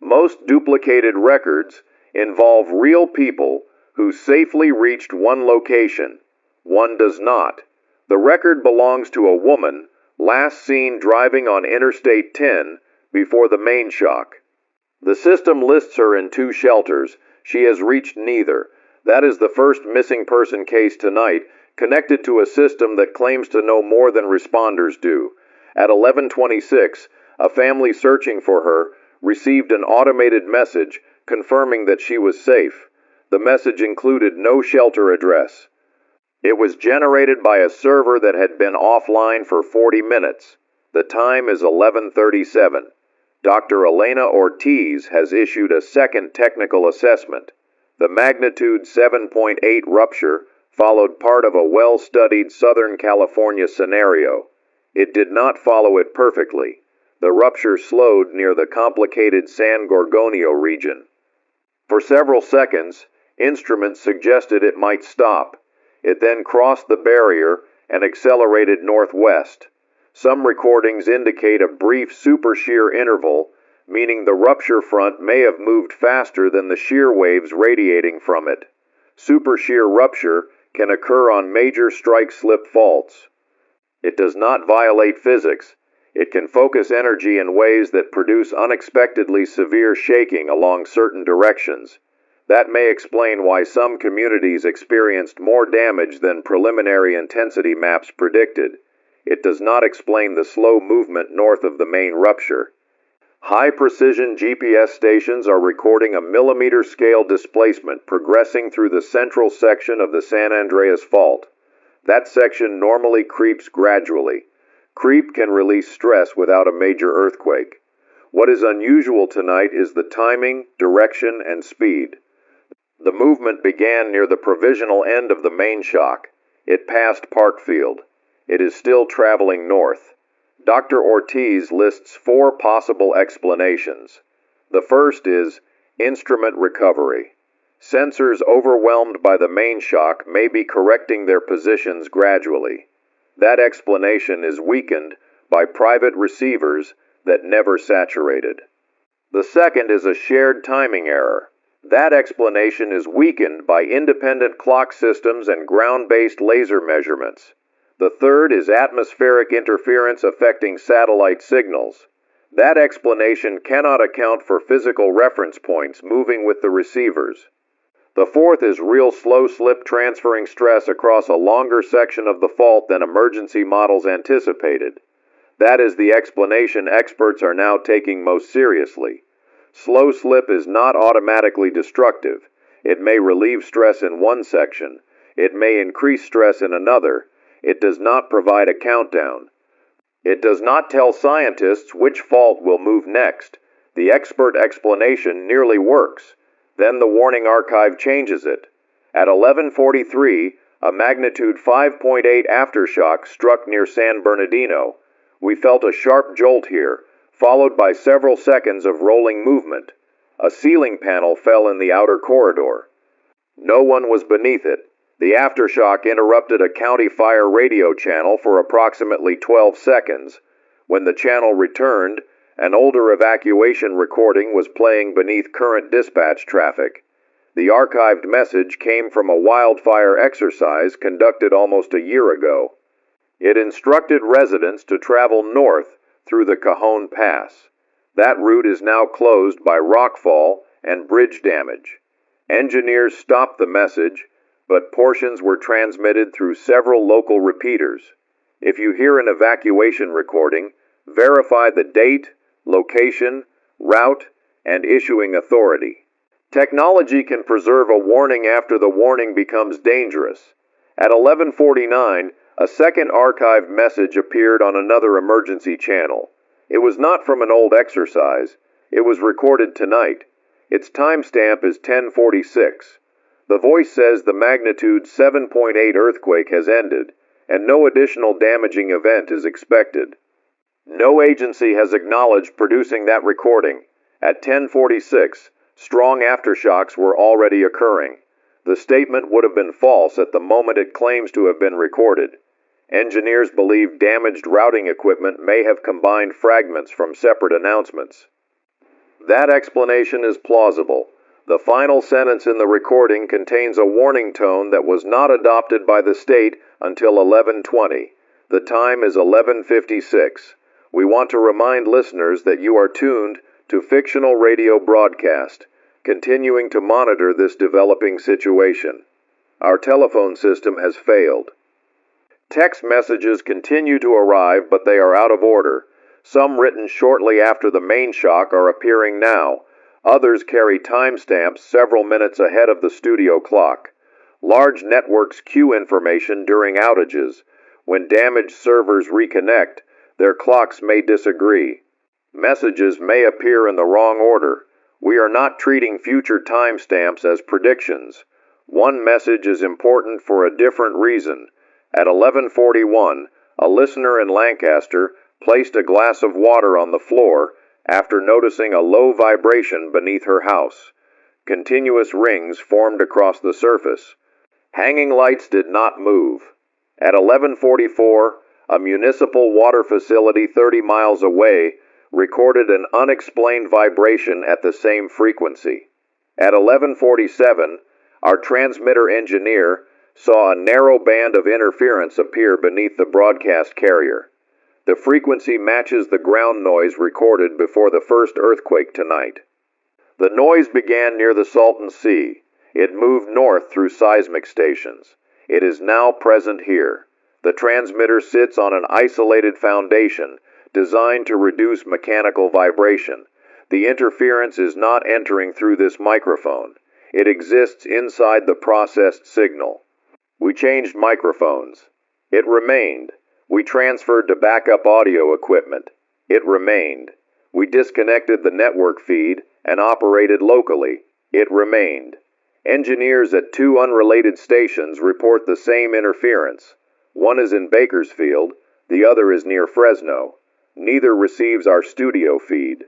Most duplicated records involve real people who safely reached one location. One does not. The record belongs to a woman last seen driving on Interstate 10 before the main shock. The system lists her in 2 shelters. She has reached neither. That is the first missing person case tonight, connected to a system that claims to know more than responders do. At 11:26, a family searching for her received an automated message confirming that she was safe. The message included no shelter address. It was generated by a server that had been offline for 40 minutes. The time is 11:37. Dr. Elena Ortiz has issued a second technical assessment. The magnitude 7.8 rupture followed part of a well-studied Southern California scenario. It did not follow it perfectly. The rupture slowed near the complicated San Gorgonio region. For several seconds, instruments suggested it might stop. It then crossed the barrier and accelerated northwest. Some recordings indicate a brief super shear interval, meaning the rupture front may have moved faster than the shear waves radiating from it. Super shear rupture can occur on major strike-slip faults. It does not violate physics. It can focus energy in ways that produce unexpectedly severe shaking along certain directions. That may explain why some communities experienced more damage than preliminary intensity maps predicted. It does not explain the slow movement north of the main rupture. High-precision GPS stations are recording a millimeter-scale displacement progressing through the central section of the San Andreas Fault. That section normally creeps gradually. Creep can release stress without a major earthquake. What is unusual tonight is the timing, direction, and speed. The movement began near the provisional end of the main shock. It passed Parkfield. It is still traveling north. Dr. Ortiz lists 4 possible explanations. The first is instrument recovery. Sensors overwhelmed by the main shock may be correcting their positions gradually. That explanation is weakened by private receivers that never saturated. The second is a shared timing error. That explanation is weakened by independent clock systems and ground-based laser measurements. The third is atmospheric interference affecting satellite signals. That explanation cannot account for physical reference points moving with the receivers. The fourth is real slow slip transferring stress across a longer section of the fault than emergency models anticipated. That is the explanation experts are now taking most seriously. Slow slip is not automatically destructive. It may relieve stress in one section. It may increase stress in another. It does not provide a countdown. It does not tell scientists which fault will move next. The expert explanation nearly works. Then the warning archive changes it. At 11:43, a magnitude 5.8 aftershock struck near San Bernardino. We felt a sharp jolt here, followed by several seconds of rolling movement. A ceiling panel fell in the outer corridor. No one was beneath it. The aftershock interrupted a county fire radio channel for approximately 12 seconds. When the channel returned, an older evacuation recording was playing beneath current dispatch traffic. The archived message came from a wildfire exercise conducted almost a year ago. It instructed residents to travel north through the Cajon Pass. That route is now closed by rockfall and bridge damage. Engineers stopped the message, but portions were transmitted through several local repeaters. If you hear an evacuation recording, verify the date, location, route, and issuing authority. Technology can preserve a warning after the warning becomes dangerous. At 11:49, a second archived message appeared on another emergency channel. It was not from an old exercise. It was recorded tonight. Its timestamp is 10:46. The voice says the magnitude 7.8 earthquake has ended, and no additional damaging event is expected. No agency has acknowledged producing that recording. At 10:46, strong aftershocks were already occurring. The statement would have been false at the moment it claims to have been recorded. Engineers believe damaged routing equipment may have combined fragments from separate announcements. That explanation is plausible. The final sentence in the recording contains a warning tone that was not adopted by the state until 11:20. The time is 11:56. We want to remind listeners that you are tuned to Fictional Radio Broadcast, continuing to monitor this developing situation. Our telephone system has failed. Text messages continue to arrive, but they are out of order. Some written shortly after the main shock are appearing now. Others carry timestamps several minutes ahead of the studio clock. Large networks queue information during outages. When damaged servers reconnect, their clocks may disagree. Messages may appear in the wrong order. We are not treating future timestamps as predictions. One message is important for a different reason. At 11:41, a listener in Lancaster placed a glass of water on the floor after noticing a low vibration beneath her house. Continuous rings formed across the surface. Hanging lights did not move. At 11:44, a municipal water facility 30 miles away recorded an unexplained vibration at the same frequency. At 11:47, our transmitter engineer saw a narrow band of interference appear beneath the broadcast carrier. The frequency matches the ground noise recorded before the first earthquake tonight. The noise began near the Salton Sea. It moved north through seismic stations. It is now present here. The transmitter sits on an isolated foundation designed to reduce mechanical vibration. The interference is not entering through this microphone. It exists inside the processed signal. We changed microphones. It remained. We transferred to backup audio equipment. It remained. We disconnected the network feed and operated locally. It remained. Engineers at two unrelated stations report the same interference. One is in Bakersfield, the other is near Fresno. Neither receives our studio feed.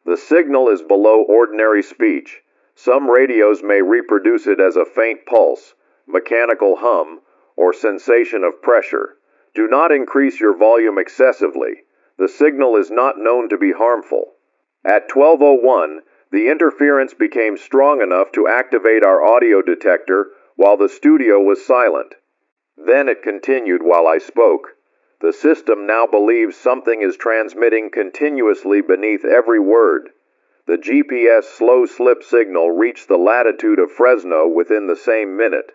The signal is below ordinary speech. Some radios may reproduce it as a faint pulse, mechanical hum, or sensation of pressure. Do not increase your volume excessively. The signal is not known to be harmful. At 12:01, the interference became strong enough to activate our audio detector while the studio was silent. Then it continued while I spoke. The system now believes something is transmitting continuously beneath every word. The GPS slow slip signal reached the latitude of Fresno within the same minute.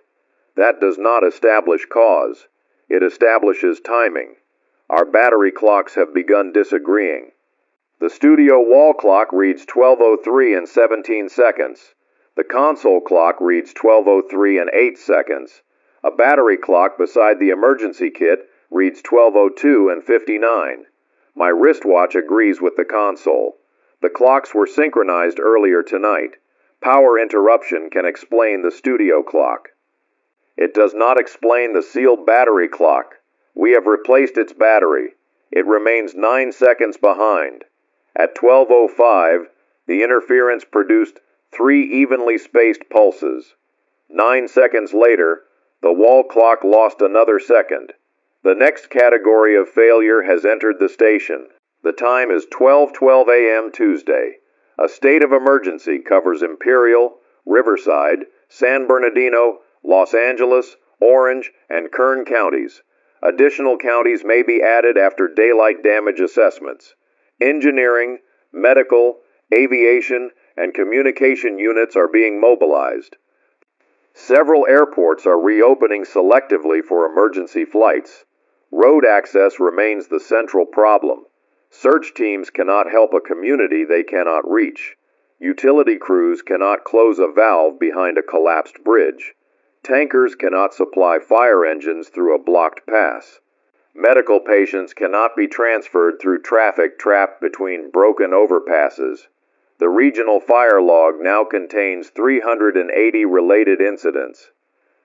That does not establish cause. It establishes timing. Our battery clocks have begun disagreeing. The studio wall clock reads 12:03 and 17 seconds. The console clock reads 12:03 and 8 seconds. A battery clock beside the emergency kit reads 12:02 and 59. My wristwatch agrees with the console. The clocks were synchronized earlier tonight. Power interruption can explain the studio clock. It does not explain the sealed battery clock. We have replaced its battery. It remains 9 seconds behind. At 12:05, the interference produced 3 evenly spaced pulses. 9 seconds later, the wall clock lost another second. The next category of failure has entered the station. The time is 12:12 a.m. Tuesday. A state of emergency covers Imperial, Riverside, San Bernardino, Los Angeles, Orange, and Kern counties. Additional counties may be added after daylight damage assessments. Engineering, medical, aviation, and communication units are being mobilized. Several airports are reopening selectively for emergency flights. Road access remains the central problem. Search teams cannot help a community they cannot reach. Utility crews cannot close a valve behind a collapsed bridge. Tankers cannot supply fire engines through a blocked pass. Medical patients cannot be transferred through traffic trapped between broken overpasses. The regional fire log now contains 380 related incidents.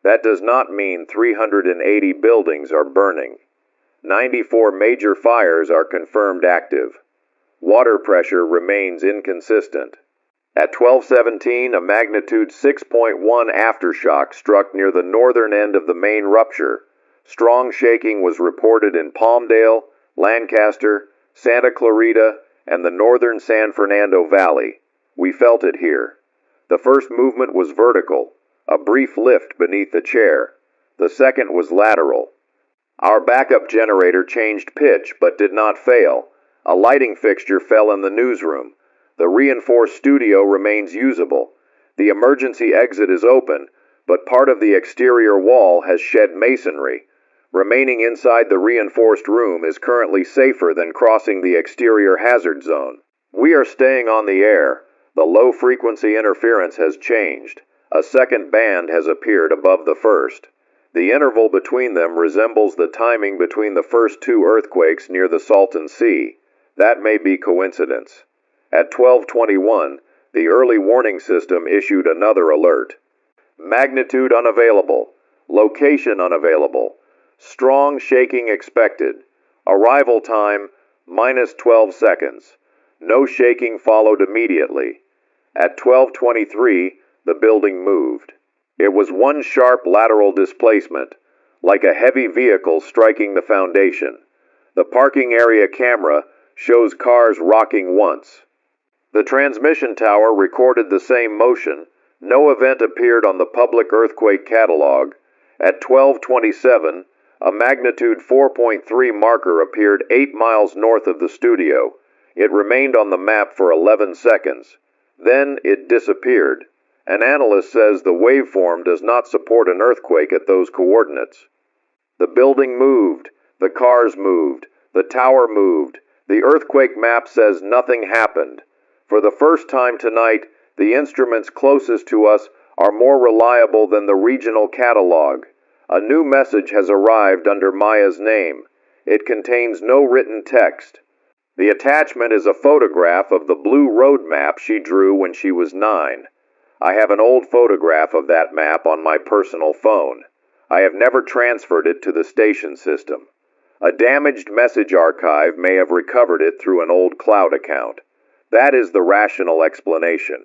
That does not mean 380 buildings are burning. 94 major fires are confirmed active. Water pressure remains inconsistent. At 12:17, a magnitude 6.1 aftershock struck near the northern end of the main rupture. Strong shaking was reported in Palmdale, Lancaster, Santa Clarita, and the northern San Fernando Valley. We felt it here. The first movement was vertical, a brief lift beneath the chair. The second was lateral. Our backup generator changed pitch but did not fail. A lighting fixture fell in the newsroom. The reinforced studio remains usable. The emergency exit is open, but part of the exterior wall has shed masonry. Remaining inside the reinforced room is currently safer than crossing the exterior hazard zone. We are staying on the air. The low-frequency interference has changed. A second band has appeared above the first. The interval between them resembles the timing between the first two earthquakes near the Salton Sea. That may be coincidence. At 12:21, the early warning system issued another alert. Magnitude unavailable. Location unavailable. Strong shaking expected. Arrival time, minus 12 seconds. No shaking followed immediately. At 12:23, the building moved. It was one sharp lateral displacement, like a heavy vehicle striking the foundation. The parking area camera shows cars rocking once. The transmission tower recorded the same motion. No event appeared on the public earthquake catalog. At 12:27, a magnitude 4.3 marker appeared 8 miles north of the studio. It remained on the map for 11 seconds. Then it disappeared. An analyst says the waveform does not support an earthquake at those coordinates. The building moved. The cars moved. The tower moved. The earthquake map says nothing happened. For the first time tonight, the instruments closest to us are more reliable than the regional catalog. A new message has arrived under Maya's name. It contains no written text. The attachment is a photograph of the blue road map she drew when she was 9. I have an old photograph of that map on my personal phone. I have never transferred it to the station system. A damaged message archive may have recovered it through an old cloud account. That is the rational explanation.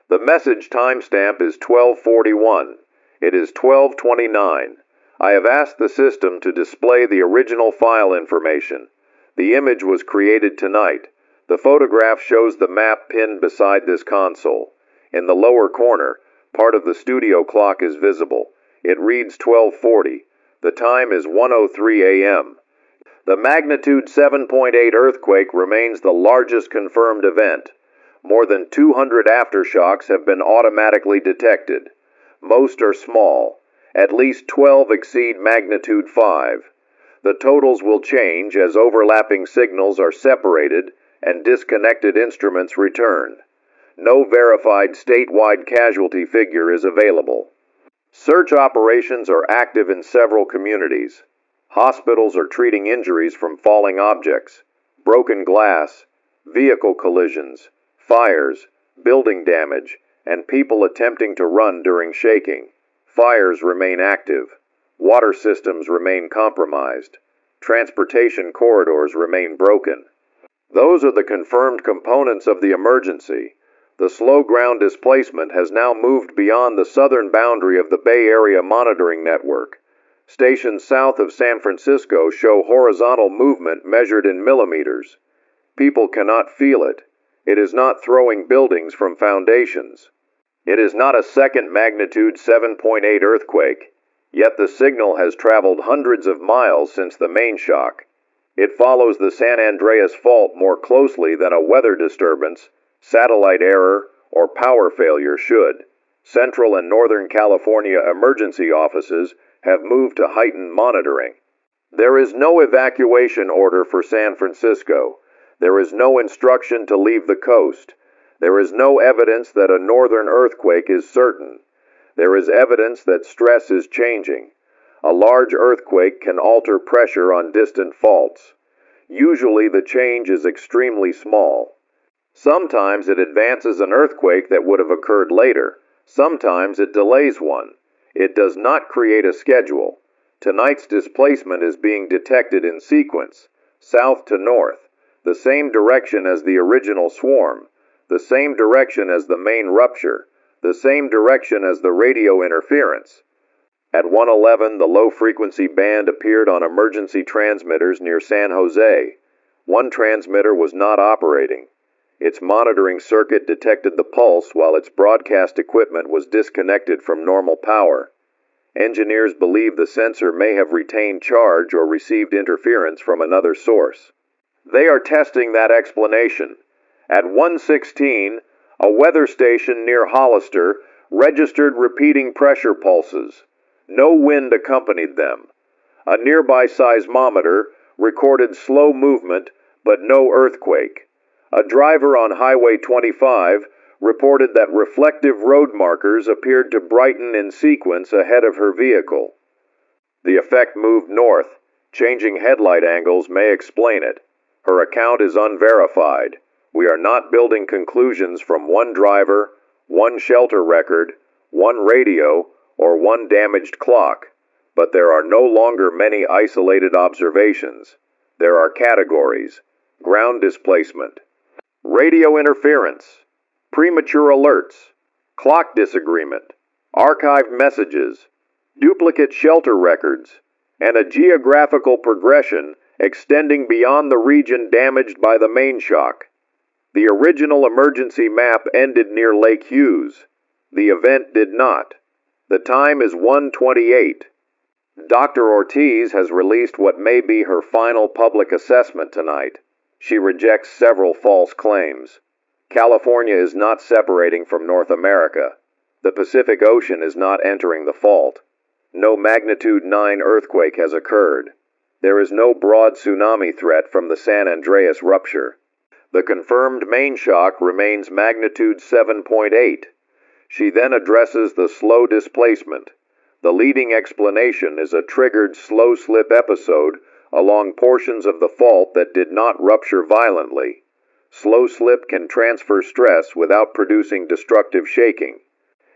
The message timestamp is 12:41. It is 12:29. I have asked the system to display the original file information. The image was created tonight. The photograph shows the map pinned beside this console. In the lower corner, part of the studio clock is visible. It reads 12:40. The time is 1:03 a.m. The magnitude 7.8 earthquake remains the largest confirmed event. More than 200 aftershocks have been automatically detected. Most are small. At least 12 exceed magnitude 5. The totals will change as overlapping signals are separated and disconnected instruments return. No verified statewide casualty figure is available. Search operations are active in several communities. Hospitals are treating injuries from falling objects, broken glass, vehicle collisions, fires, building damage, and people attempting to run during shaking. Fires remain active. Water systems remain compromised. Transportation corridors remain broken. Those are the confirmed components of the emergency. The slow ground displacement has now moved beyond the southern boundary of the Bay Area monitoring network. Stations south of San Francisco show horizontal movement measured in millimeters. People cannot feel it. It is not throwing buildings from foundations. It is not a second magnitude 7.8 earthquake, yet the signal has traveled hundreds of miles since the main shock. It follows the San Andreas Fault more closely than a weather disturbance, satellite error, or power failure should. Central and Northern California emergency offices have moved to heightened monitoring. There is no evacuation order for San Francisco. There is no instruction to leave the coast. There is no evidence that a northern earthquake is certain. There is evidence that stress is changing. A large earthquake can alter pressure on distant faults. Usually the change is extremely small. Sometimes it advances an earthquake that would have occurred later. Sometimes it delays one. It does not create a schedule. Tonight's displacement is being detected in sequence, south to north, the same direction as the original swarm, the same direction as the main rupture, the same direction as the radio interference. At 1:11, the low-frequency band appeared on emergency transmitters near San Jose. One transmitter was not operating. Its monitoring circuit detected the pulse while its broadcast equipment was disconnected from normal power. Engineers believe the sensor may have retained charge or received interference from another source. They are testing that explanation. At 1:16, a weather station near Hollister registered repeating pressure pulses. No wind accompanied them. A nearby seismometer recorded slow movement but no earthquake. A driver on Highway 25 reported that reflective road markers appeared to brighten in sequence ahead of her vehicle. The effect moved north. Changing headlight angles may explain it. Her account is unverified. We are not building conclusions from one driver, one shelter record, one radio, or one damaged clock. But there are no longer many isolated observations. There are categories. Ground displacement, radio interference, premature alerts, clock disagreement, archived messages, duplicate shelter records, and a geographical progression extending beyond the region damaged by the main shock. The original emergency map ended near Lake Hughes. The event did not. The time is 1:28. Dr. Ortiz has released what may be her final public assessment tonight. She rejects several false claims. California is not separating from North America. The Pacific Ocean is not entering the fault. No magnitude 9 earthquake has occurred. There is no broad tsunami threat from the San Andreas rupture. The confirmed main shock remains magnitude 7.8. She then addresses the slow displacement. The leading explanation is a triggered slow slip episode along portions of the fault that did not rupture violently. Slow slip can transfer stress without producing destructive shaking.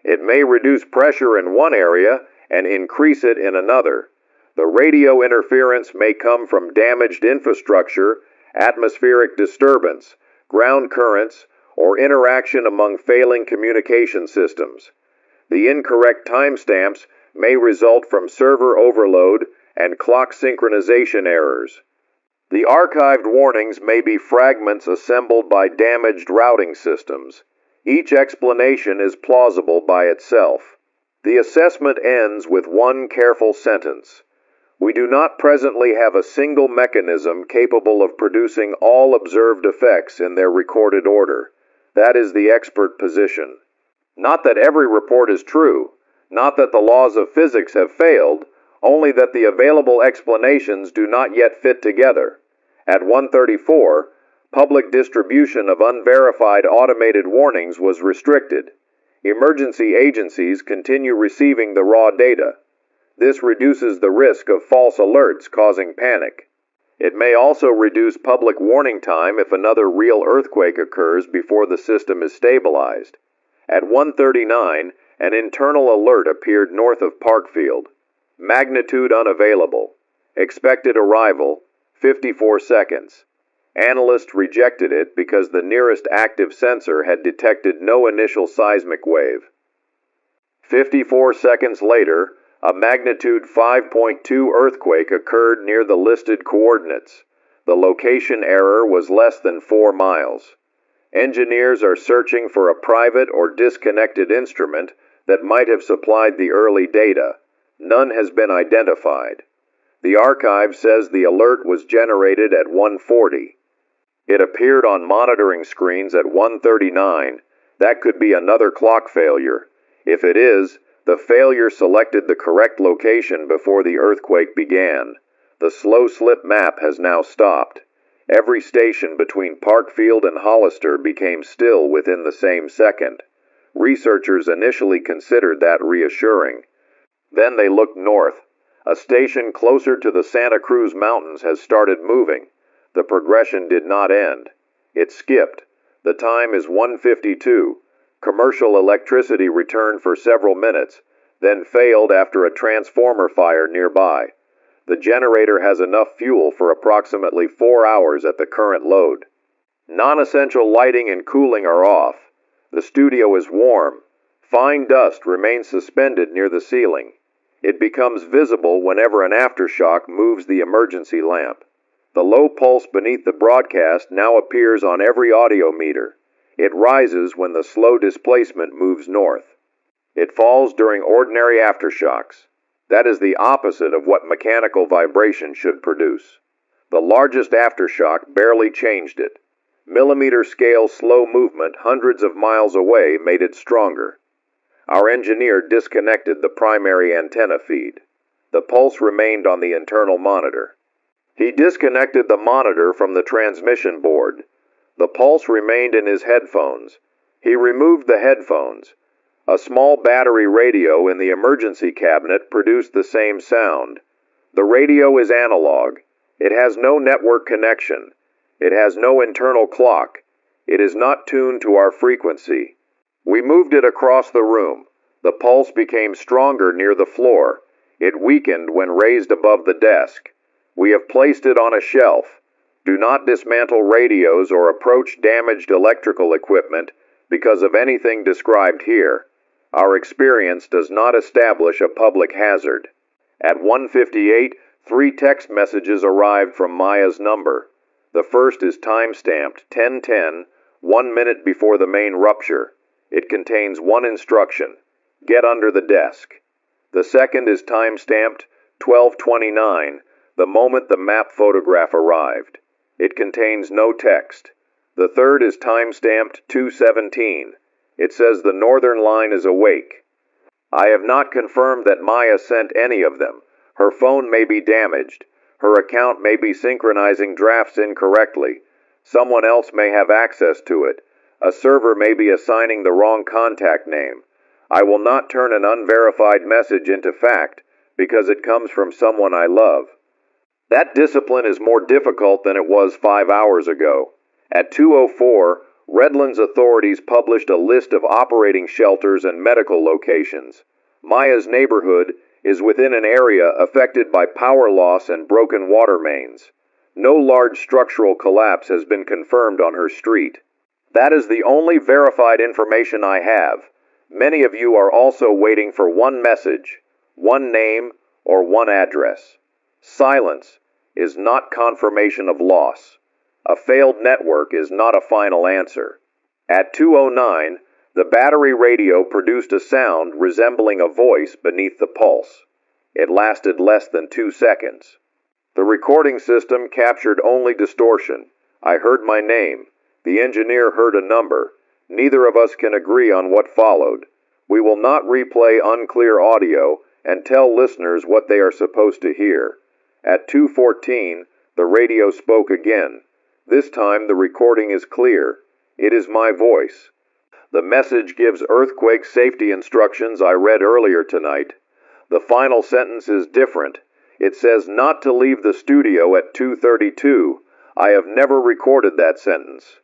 It may reduce pressure in one area and increase it in another. The radio interference may come from damaged infrastructure, atmospheric disturbance, ground currents, or interaction among failing communication systems. The incorrect timestamps may result from server overload and clock synchronization errors. The archived warnings may be fragments assembled by damaged routing systems. Each explanation is plausible by itself. The assessment ends with one careful sentence. We do not presently have a single mechanism capable of producing all observed effects in their recorded order. That is the expert position. Not that every report is true, not that the laws of physics have failed, only that the available explanations do not yet fit together. At 1:34, public distribution of unverified automated warnings was restricted. Emergency agencies continue receiving the raw data. This reduces the risk of false alerts causing panic. It may also reduce public warning time if another real earthquake occurs before the system is stabilized. At 1:39, an internal alert appeared north of Parkfield. Magnitude unavailable. Expected arrival, 54 seconds. Analysts rejected it because the nearest active sensor had detected no initial seismic wave. 54 seconds later, a magnitude 5.2 earthquake occurred near the listed coordinates. The location error was less than 4 miles. Engineers are searching for a private or disconnected instrument that might have supplied the early data. None has been identified. The archive says the alert was generated at 1:40. It appeared on monitoring screens at 1:39. That could be another clock failure. If it is, the failure selected the correct location before the earthquake began. The slow slip map has now stopped. Every station between Parkfield and Hollister became still within the same second. Researchers initially considered that reassuring. Then they looked north. A station closer to the Santa Cruz Mountains has started moving. The progression did not end. It skipped. The time is 1:52. Commercial electricity returned for several minutes. then failed after a transformer fire nearby. The generator has enough fuel for approximately 4 hours at the current load. Non-essential lighting and cooling are off. The studio is warm. Fine dust remains suspended near the ceiling. It becomes visible whenever an aftershock moves the emergency lamp. The low pulse beneath the broadcast now appears on every audio meter. It rises when the slow displacement moves north. It falls during ordinary aftershocks. That is the opposite of what mechanical vibration should produce. The largest aftershock barely changed it. Millimeter scale slow movement hundreds of miles away made it stronger. Our engineer disconnected the primary antenna feed. The pulse remained on the internal monitor. He disconnected the monitor from the transmission board. The pulse remained in his headphones. He removed the headphones. A small battery radio in the emergency cabinet produced the same sound. The radio is analog. It has no network connection. It has no internal clock. It is not tuned to our frequency. We moved it across the room. The pulse became stronger near the floor. It weakened when raised above the desk. We have placed it on a shelf. Do not dismantle radios or approach damaged electrical equipment because of anything described here. Our experience does not establish a public hazard. At 1:58, 3 text messages arrived from Maya's number. The first is time-stamped 10:10, 1 minute before the main rupture. It contains one instruction: get under the desk. The second is time-stamped 12:29, the moment the map photograph arrived. It contains no text. The third is time-stamped 2:17. It says the northern line is awake. I have not confirmed that Maya sent any of them. Her phone may be damaged. Her account may be synchronizing drafts incorrectly. Someone else may have access to it. A server may be assigning the wrong contact name. I will not turn an unverified message into fact because it comes from someone I love. That discipline is more difficult than it was 5 hours ago. At 2:04, Redlands authorities published a list of operating shelters and medical locations. Maya's neighborhood is within an area affected by power loss and broken water mains. No large structural collapse has been confirmed on her street. That is the only verified information I have. Many of you are also waiting for one message, one name, or one address. Silence is not confirmation of loss. A failed network is not a final answer. At 2:09, the battery radio produced a sound resembling a voice beneath the pulse. It lasted less than 2 seconds. The recording system captured only distortion. I heard my name. The engineer heard a number. Neither of us can agree on what followed. We will not replay unclear audio and tell listeners what they are supposed to hear. At 2:14, the radio spoke again. This time the recording is clear. It is my voice. The message gives earthquake safety instructions I read earlier tonight. The final sentence is different. It says not to leave the studio at 2:32. I have never recorded that sentence.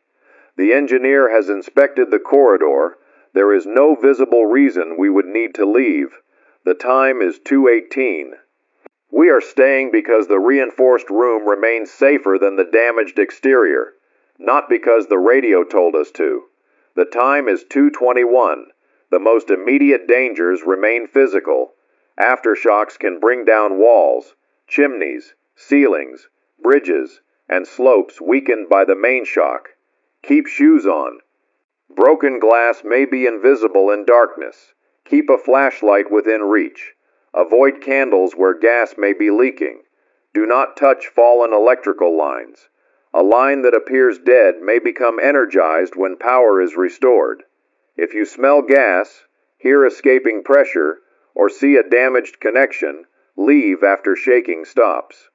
The engineer has inspected the corridor. There is no visible reason we would need to leave. The time is 2:18. We are staying because the reinforced room remains safer than the damaged exterior, not because the radio told us to. The time is 2:21. The most immediate dangers remain physical. Aftershocks can bring down walls, chimneys, ceilings, bridges, and slopes weakened by the main shock. Keep shoes on. Broken glass may be invisible in darkness. Keep a flashlight within reach. Avoid candles where gas may be leaking. Do not touch fallen electrical lines. A line that appears dead may become energized when power is restored. If you smell gas, hear escaping pressure, or see a damaged connection, leave after shaking stops.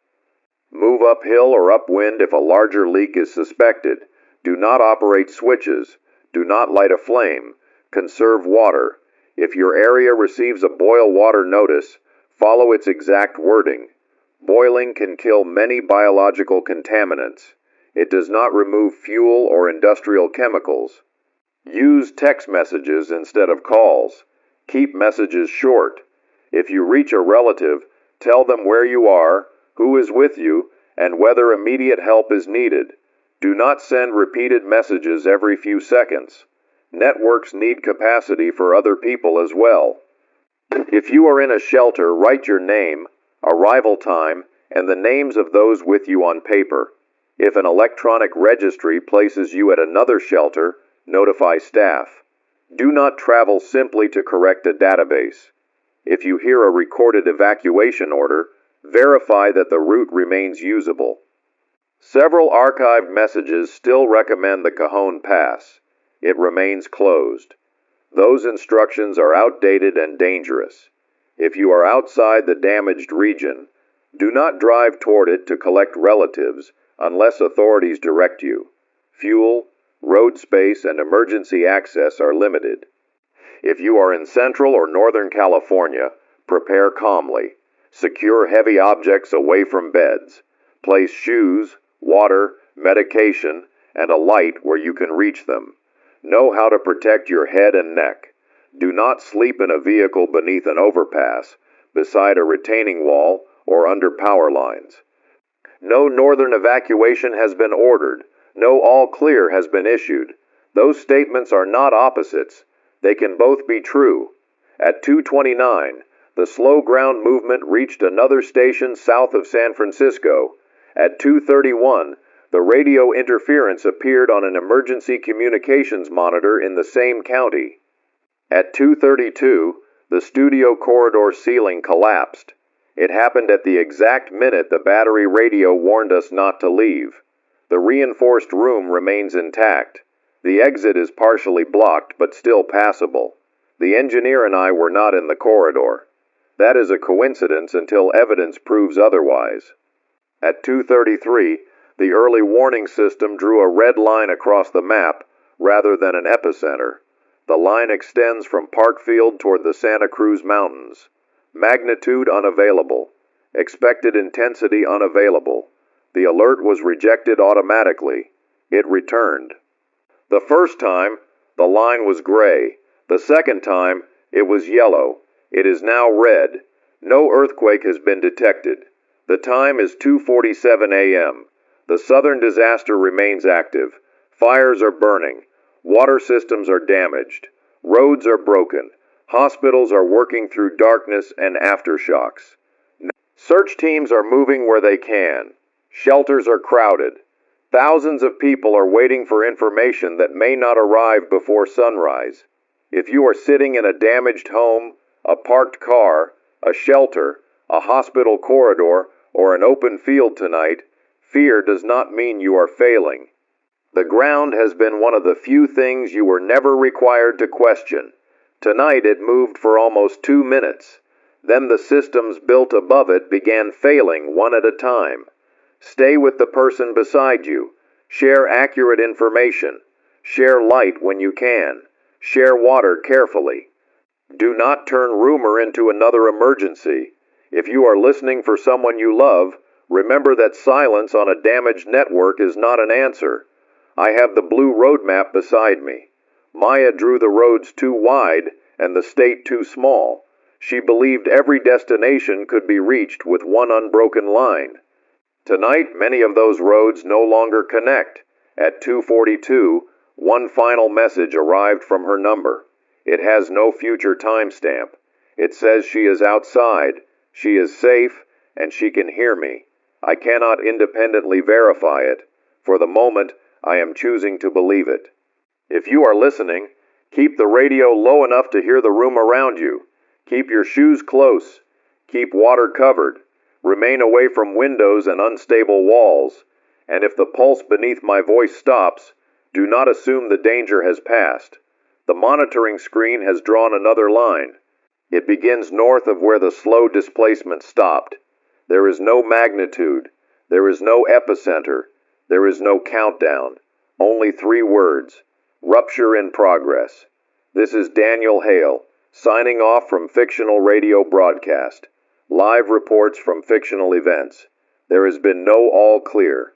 Move uphill or upwind if a larger leak is suspected. Do not operate switches. Do not light a flame. Conserve water. If your area receives a boil water notice, follow its exact wording. Boiling can kill many biological contaminants. It does not remove fuel or industrial chemicals. Use text messages instead of calls. Keep messages short. If you reach a relative, tell them where you are, who is with you, and whether immediate help is needed. Do not send repeated messages every few seconds. Networks need capacity for other people as well. If you are in a shelter, write your name, arrival time, and the names of those with you on paper. If an electronic registry places you at another shelter, notify staff. Do not travel simply to correct a database. If you hear a recorded evacuation order, verify that the route remains usable. Several archived messages still recommend the Cajon Pass. It remains closed. Those instructions are outdated and dangerous. If you are outside the damaged region, do not drive toward it to collect relatives unless authorities direct you. Fuel, road space, and emergency access are limited. If you are in Central or Northern California, prepare calmly. Secure heavy objects away from beds. Place shoes, water, medication, and a light where you can reach them. Know how to protect your head and neck. Do not sleep in a vehicle beneath an overpass, beside a retaining wall, or under power lines. No northern evacuation has been ordered. No all clear has been issued. Those statements are not opposites. They can both be true. At 2:29, the slow ground movement reached another station south of San Francisco. At 2:31, the radio interference appeared on an emergency communications monitor in the same county. At 2:32, the studio corridor ceiling collapsed. It happened at the exact minute the battery radio warned us not to leave. The reinforced room remains intact. The exit is partially blocked but still passable. The engineer and I were not in the corridor. That is a coincidence until evidence proves otherwise. At 2:33, the early warning system drew a red line across the map rather than an epicenter. The line extends from Parkfield toward the Santa Cruz Mountains. Magnitude unavailable. Expected intensity unavailable. The alert was rejected automatically. It returned. The first time, the line was gray. The second time, it was yellow. It is now red. No earthquake has been detected. The time is 2:47 a.m. The southern disaster remains active. Fires are burning. Water systems are damaged. Roads are broken. Hospitals are working through darkness and aftershocks. Search teams are moving where they can. Shelters are crowded. Thousands of people are waiting for information that may not arrive before sunrise. If you are sitting in a damaged home, a parked car, a shelter, a hospital corridor, or an open field tonight, fear does not mean you are failing. The ground has been one of the few things you were never required to question. Tonight it moved for almost 2 minutes. Then the systems built above it began failing one at a time. Stay with the person beside you. Share accurate information. Share light when you can. Share water carefully. Do not turn rumor into another emergency. If you are listening for someone you love, remember that silence on a damaged network is not an answer. I have the blue roadmap beside me. Maya drew the roads too wide and the state too small. She believed every destination could be reached with one unbroken line. Tonight, many of those roads no longer connect. At 2:42, one final message arrived from her number. It has no future timestamp. It says she is outside, she is safe, and she can hear me. I cannot independently verify it. For the moment, I am choosing to believe it. If you are listening, keep the radio low enough to hear the room around you. Keep your shoes close. Keep water covered. Remain away from windows and unstable walls. And if the pulse beneath my voice stops, do not assume the danger has passed. The monitoring screen has drawn another line. It begins north of where the slow displacement stopped. There is no magnitude. There is no epicenter. There is no countdown. Only 3 words. Rupture in progress. This is Daniel Hale, signing off from Fictional Radio Broadcast. Live reports from fictional events. There has been no all clear.